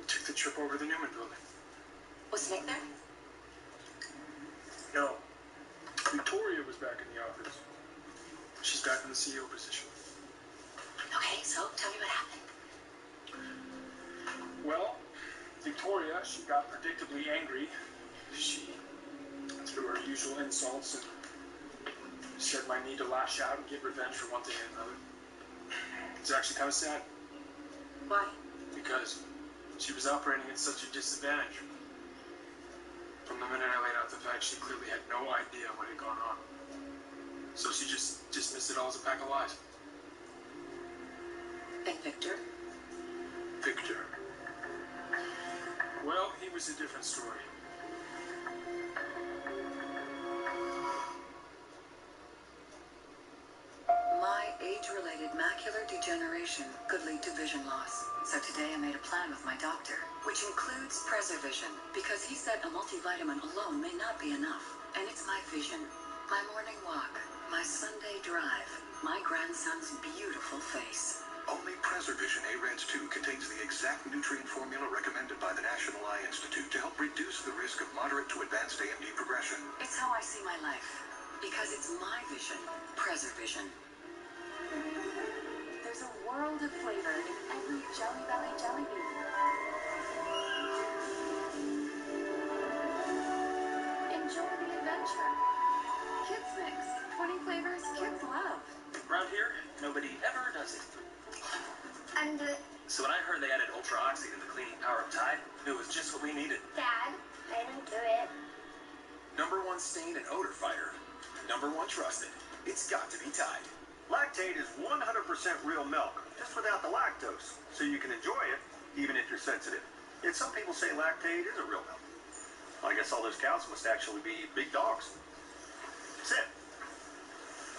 took the trip over to the Newman building. Was Nick there? No. Victoria was back in the office. She's back in the CEO position. Okay, so tell me what happened. Well, Victoria, she got predictably angry. She threw her usual insults and said my need to lash out and get revenge for one thing and another. It's actually kind of sad. Why? Because she was operating at such a disadvantage. From the minute I laid out the facts, she clearly had no idea what had gone on. So she just dismissed it all as a pack of lies. And Victor? Victor. Well, he was a different story. My age-related macular degeneration could lead to vision loss. So today I made a plan with my doctor, which includes Preservision, because he said a multivitamin alone may not be enough. And it's my vision, my morning walk, my Sunday drive, my grandson's beautiful face. Only Preservision A-Reds 2 contains the exact nutrient formula recommended by the National Eye Institute to help reduce the risk of moderate to advanced AMD progression. It's how I see my life. Because it's my vision, Preservision. There's a world of flavor in every Jelly Belly jelly bean. Enjoy the adventure. Kids Mix. 20 flavors kids love. Around here, nobody ever does it. And So when I heard they added Ultra Oxy to the cleaning power of Tide, it was just what we needed. Dad, I didn't do it. #1 stain and odor fighter. #1 trusted. It's got to be Tide. Lactate is 100% real milk, just without the lactose, so you can enjoy it even if you're sensitive. Yet some people say lactate isn't real milk. Well, I guess all those cows must actually be big dogs. Sit.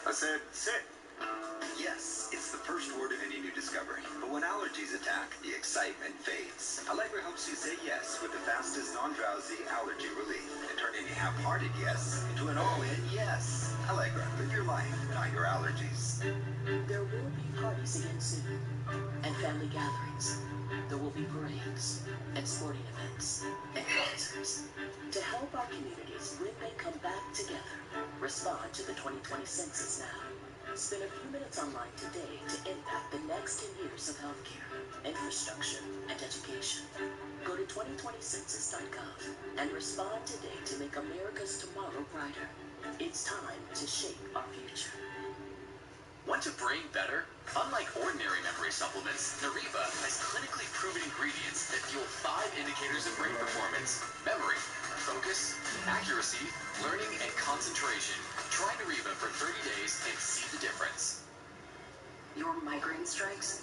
I said sit. Yes, it's the first word of any new discovery. But when allergies attack, the excitement fades. Allegra helps you say yes with the fastest non-drowsy allergy relief and turn any half-hearted yes into an all-in yes. Allegra, live your life, not your allergies. There will be parties again soon, and family gatherings. There will be parades, and sporting events, and concerts. To help our communities when they come back together, respond to the 2020 census now. Spend a few minutes online today to impact the next 10 years of healthcare, infrastructure, and education. Go to 2020census.gov and respond today to make America's tomorrow brighter. It's time to shape our future. Want to brain better? Unlike ordinary memory supplements, Nariva has clinically proven ingredients that fuel 5 indicators of brain performance: memory, focus, accuracy, learning, and concentration. Try Nariva for 30 days and see the difference. Your migraine strikes,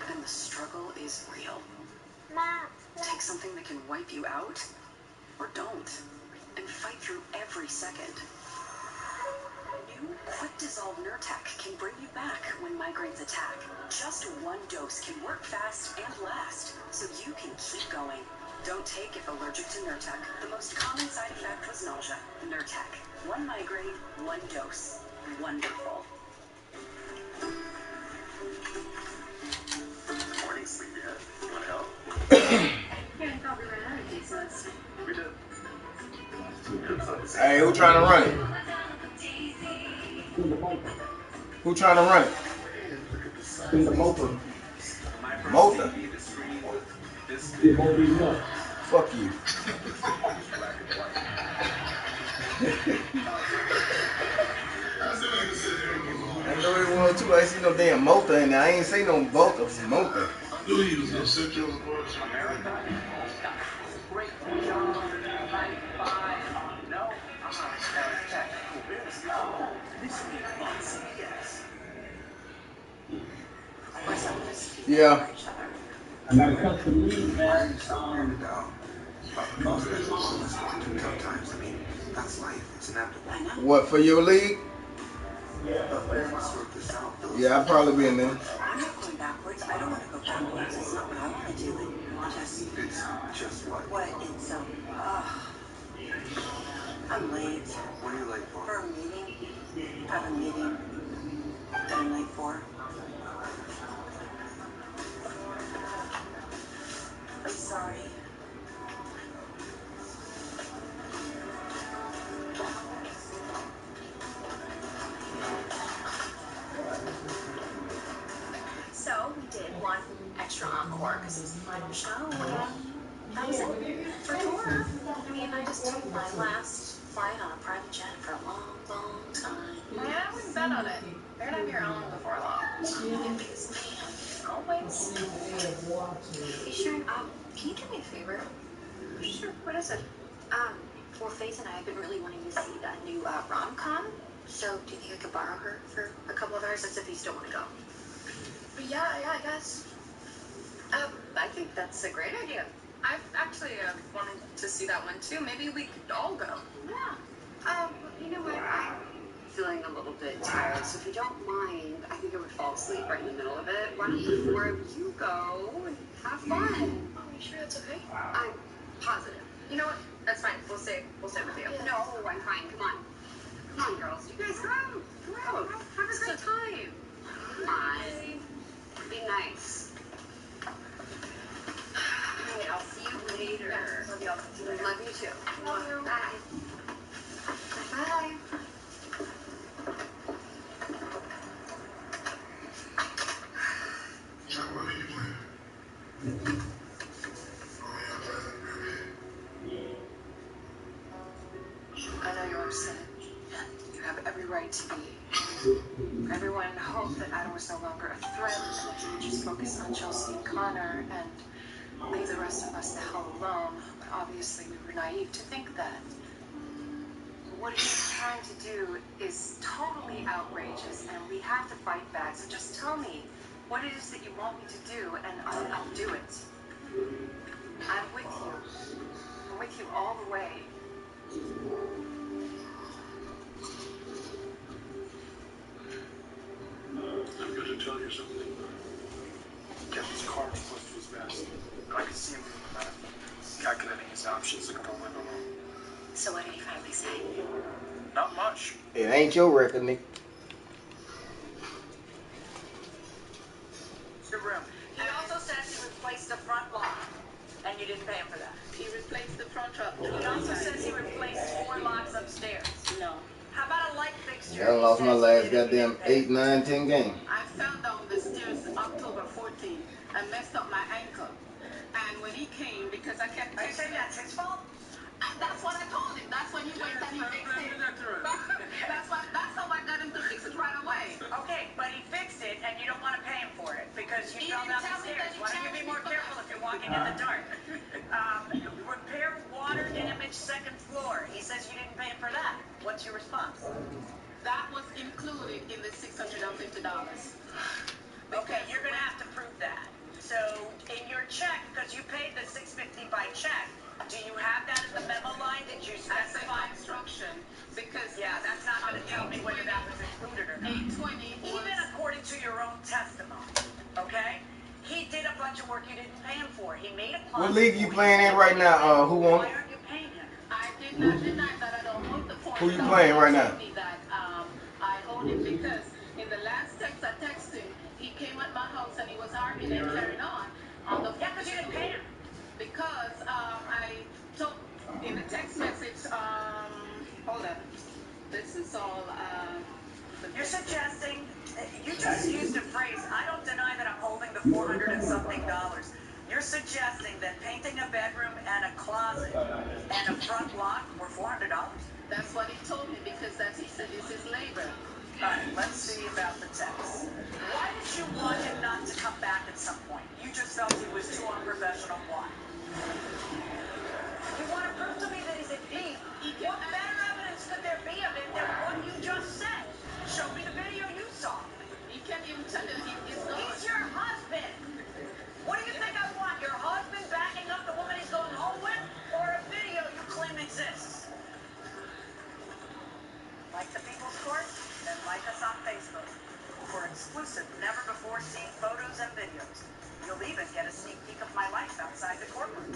and the struggle is real. Take something that can wipe you out, or don't, and fight through every second. New Quick Dissolve Nurtec can bring you back when migraines attack. Just one dose can work fast and last, so you can keep going. Don't take if allergic to Nurtec. The most common side effect was nausea. Nurtec. 1 migraine, 1 dose. Wonderful. Morning, sleepyhead. You want to help? Karen thought we ran out of pieces. We did. Hey, who trying to run it? Who trying to run it? Motor. Fuck you. I know it was too. I ain't see no damn motor in there. I ain't say no motor. Motor. Yeah. That's life. It's inevitable. What, for your league? Yeah, I'll probably be in there. I'm not going backwards. I don't want to go backwards. It's not what I want to do. It's just what? What? It's, I'm late. What are you late for? For a meeting. I have a meeting that I'm late for. I'm sorry. So we did one extra encore because it was the final show. That was it for tour. I mean, I just took my last flight on a private jet for a long, long time. Yeah, I wouldn't bet on it. They're gonna be around before long. It beats me. Always. Hey, Sharon, can you do me a favor? Sure. What is it? Well, Faith and I have been really wanting to see that new rom-com. So, do you think I could borrow her for a couple of hours? That's if you still want to go. But yeah, I guess. I think that's a great idea. I've actually wanted to see that one too. Maybe we could all go. Yeah. You know what? I'm feeling a little bit tired, so if you don't mind, I think I would fall asleep right in the middle of it. Why don't the four of you go and have fun? Are you sure that's okay? I'm positive. You know what? That's fine. We'll stay with you. No, I'm fine. Come on. Come on, girls. You guys go. Come out. Have a great time. Come on. Be nice. Alright, I'll see you later. Yeah, love y'all. Love you too. Love you. Bye. Bye. I know you're upset. You have every right to be. Everyone hoped that Adam was no longer a threat and that you would just focus on Chelsea and Connor and leave the rest of us the hell alone. But obviously we were naive to think that. What he's trying to do is totally outrageous and we have to fight back. So just tell me what it is that you want me to do and I'll do it. I'm with you. I'm with you all the way. I'm going to tell you something. Kevin's car was close to his vest. I could see him moving about, calculating his options, looking for a wiggle room. So what did he finally say? Not much. It ain't your record, Nick. Your room. He also says he replaced the front lock, and you didn't pay him for that. He replaced the front lock. He also says he replaced 4 locks upstairs. No. How about a light fixture? I done lost my last goddamn 8, 9, 10 games. I fell down the stairs October 14th and messed up my ankle. And when he came, because I kept... Are you saying that's his fault? That's what I told him. That's when he went and he fixed it. That's how I got him to fix it right away. Okay, but he fixed it, and you don't want to pay him for it because you fell down the stairs. Why don't you be more careful if you're walking in the dark? Repair water damage 2nd floor. He says you didn't pay him for that. What's your response? That was included in the $650. Okay, you're going to have to prove that. So, in your check, because you paid the $650 by check, do you have that in the memo line? Did you specify instruction? Because yeah, that's not going to tell me whether that was included or not. 820 Even according to your own testimony, okay? He did a bunch of work you didn't pay him for. He made a plan. What league you playing in right now? Who won? Why aren't you paying him? I did not deny that I don't want the $400. Who you playing right now? He told me that I owed him because in the last text I texted him, he came at my house and he was arguing and carrying on the yeah, because you didn't pay him. Because I told in the text message, hold on. This is all you're suggesting, you just used a phrase, I don't deny that I'm holding the $400 and something. You're suggesting that painting a bedroom and a closet and a front lock were $400? That's what he told me because that he said is his labor. Alright, let's see about the text. Why did you want him not to come back at some point? You just felt he was too unprofessional. Why? You want to prove to me that he's a thief? What better evidence could there be of it than what you just said? Show me the video you saw. He can't even tell you he's gone. He's your husband. What do you think I want? Your husband backing up the woman he's going home with? Or a video you claim exists? Like the People's Court? Then like us on Facebook. For exclusive, never-before-seen photos and videos. You'll even get a sneak peek of my life outside the courtroom.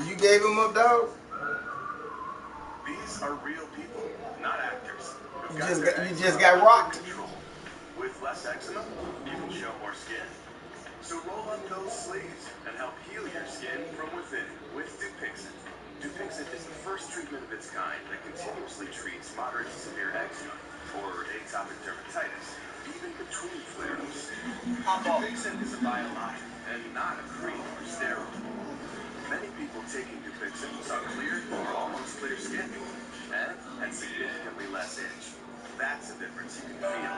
You gave him up, dog? These are real people, not actors. You just got rocked. With less eczema, you can show more skin. So roll up those sleeves and help heal your skin from within with Dupixent. Dupixent is the first treatment of its kind that continuously treats moderate to severe eczema or atopic dermatitis, even between flare-ups. Dupixent is a biologic and not a cream or steroid. Many people taking Dupixent saw clear or almost clear skin and had significantly less itch. That's a difference you can feel.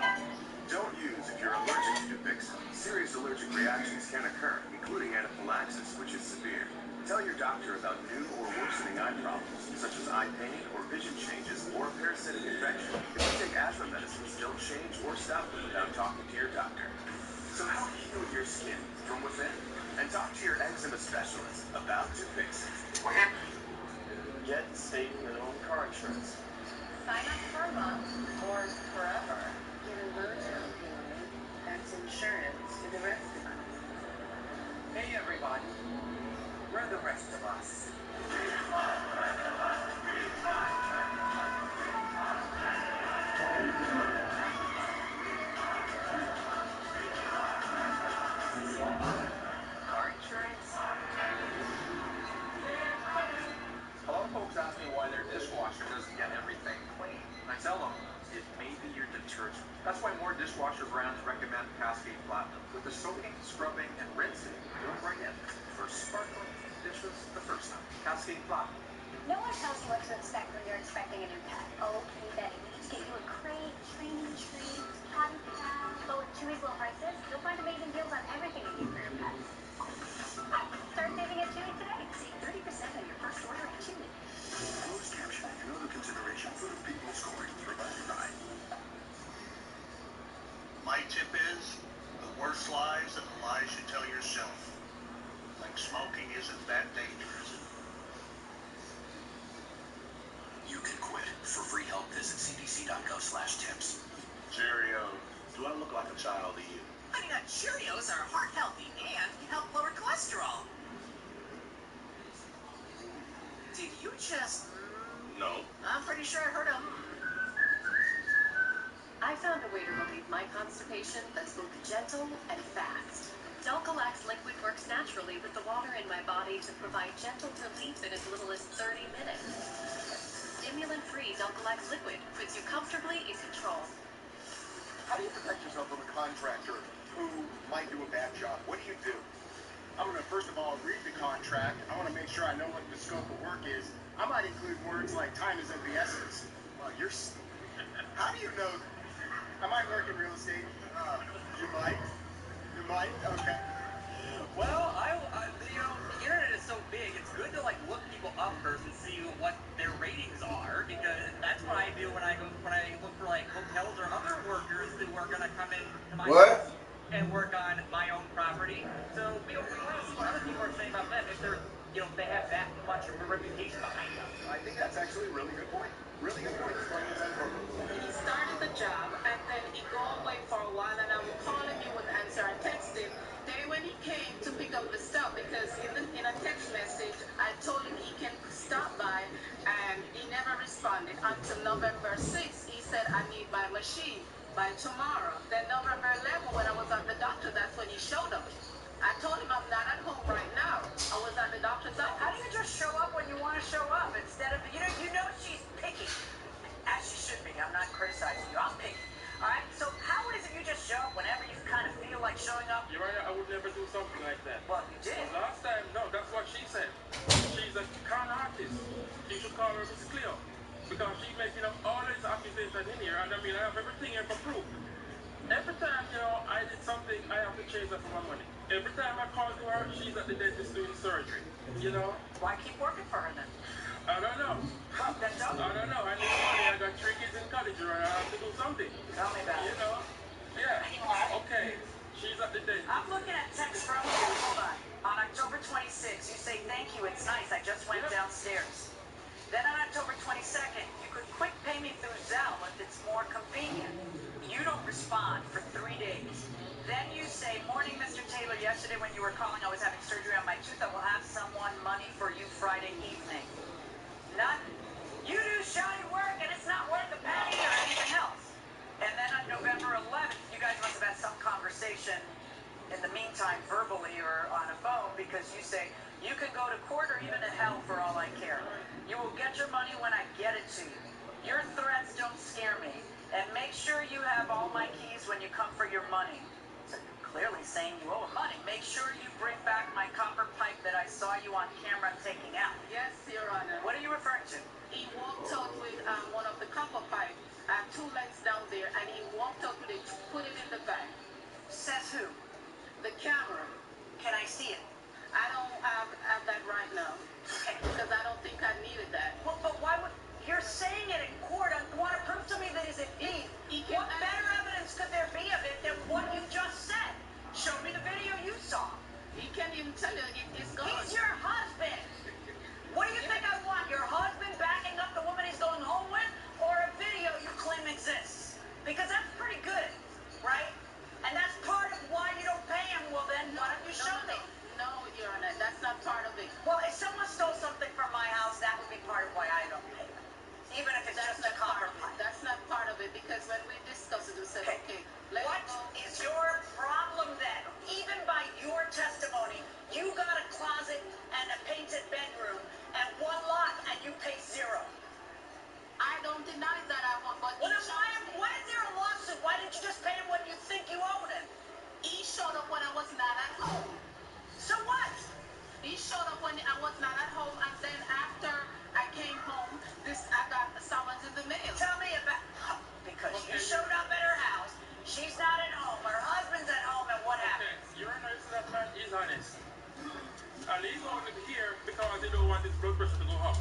Don't use if you're allergic to Dupixent. Serious allergic reactions can occur, including anaphylaxis, which is severe. Tell your doctor about new or worsening eye problems, such as eye pain or vision changes or a parasitic infection. If you take asthma medicines, don't change or stop them without talking to your doctor. So help heal your skin from within. And talk to your eczema specialist about Dupixent. Get state minimum car insurance. Sign up for a month or forever. Get a low down payment. That's insurance for the rest of us. Hey everybody. We're the rest of us. proud to recommend Cascade Platinum with the soaking, scrubbing, and rinsing built right in for sparkling dishes the first time. Cascade Platinum. No one tells you what to expect when you're expecting a new pet. Okay, Betty, we need to get you a crate, training treats, potty pad. But with Chewy's low prices, you'll find amazing deals on everything you need for your pets. Start saving at Chewy today. Save 30% on your first order at Chewy. Closed captioning and other consideration for the people scoring provided by. My tip is, the worst lies are the lies you tell yourself. Like smoking isn't that dangerous. You can quit. For free help, visit cdc.gov/tips. Cheerios. Do I look like a child to you? Honey Nut Cheerios are heart healthy and help lower cholesterol. Did you just... No. I'm pretty sure I heard him. I found a way to relieve my constipation that's both gentle and fast. Dulcolax liquid works naturally with the water in my body to provide gentle relief in as little as 30 minutes. Stimulant-free Dulcolax liquid puts you comfortably in control. How do you protect yourself from a contractor who might do a bad job? What do you do? I'm going to, first of all, read the contract. I want to make sure I know what the scope of work is. I might include words like time is of the essence. Well, how do you know? I might work in real estate. You might? You might? Okay. Well, you know, the internet is so big, it's good to like look people up first and see what their ratings are, because that's what I do when I look for like hotels or other workers who are gonna come in to my house and work on my own property. So we want to see what other people are saying about them, if they're, you know, if they have that much of a reputation behind them. I think that's actually a really good point. Really good point. He started the job and then he go away for a while, and I would call him, he wouldn't answer. I text him. Then when he came to pick up the stuff, because in a text message I told him he can stop by, and he never responded until November 6th. He said, I need my machine by tomorrow. Then November 11th, when I was at the doctor, that's when he showed up. I told him I'm not at home right now. I was at the doctor's office. How do you just show up when you want to show up instead of, you know she's picky, as she should be. I'm not criticizing you. I'm picky. All right. So how is it you just show up whenever you kind of feel like showing up? You're right. I would never do something like that. Well, you did. Well, last time, no, that's what she said. She's a con artist. You should call her Miss Cleo, because she's making up all these accusations in here, and I mean, I have everything here for proof. Every time, you know, I did something, I have to chase her for my money. Every time I call to her, she's at the dentist doing surgery. You know? Why keep working for her then? I don't know. Well, that's all. I don't know. I need money. I got 3 kids in college, and I have to do something. Tell me about it. You know? Yeah. Okay. She's at the dentist. I'm looking at text from you. Hold on. On October 26th, you say, thank you, it's nice. I just went downstairs. Then on October 22nd, you could quick pay me through Zelle if it's more convenient. You don't respond for 3 days. Then you say, morning, Mr. Taylor. Yesterday when you were calling, I was having surgery on my tooth. I will have someone money for you Friday evening. None. You do shoddy work, and it's not worth a penny or anything else. And then on November 11th, you guys must have had some conversation in the meantime, verbally or on a phone, because you say, you can go to court or even to hell for all I care. You will get your money when I get it to you. Your threats don't scare me. And make sure you have all my keys when you come for your money. So you're clearly saying you owe money. Make sure you bring back my copper pipe that I saw you on camera taking out. Yes, Your Honor. What are you referring to? He walked out with one of the copper pipe, 2 lengths down there, and he walked out with it, put it in the bag. Says who? The camera. Can I see it? I don't have that right now. Okay. Because I don't think I needed that. Well, but why would... You're saying it in court. You want to prove to me that is it me? What better evidence could there be of it than what you just said? Show me the video you saw. He can't even tell you it's gone. He's your husband. What do you think I want? Your husband backing up the woman he's going home with? Or a video you claim exists? Because that's pretty good, right? And that's part of why you don't pay him. Well, then why don't you show me? No, Your Honor, that's not part of it. Well, if someone stole something from my house, that would be part of why I don't pay them. Even if it's just a copper pipe. That's not part of it, because when we discussed it, we said, okay, what is your problem then? Even by your testimony, you got a closet and a painted bedroom and 1 lot and you pay 0. I don't deny that I want, but... Well, then why is there a lawsuit? Why didn't you just pay him what you think you honest. Ali wanted here because they don't want his blood pressure to go up.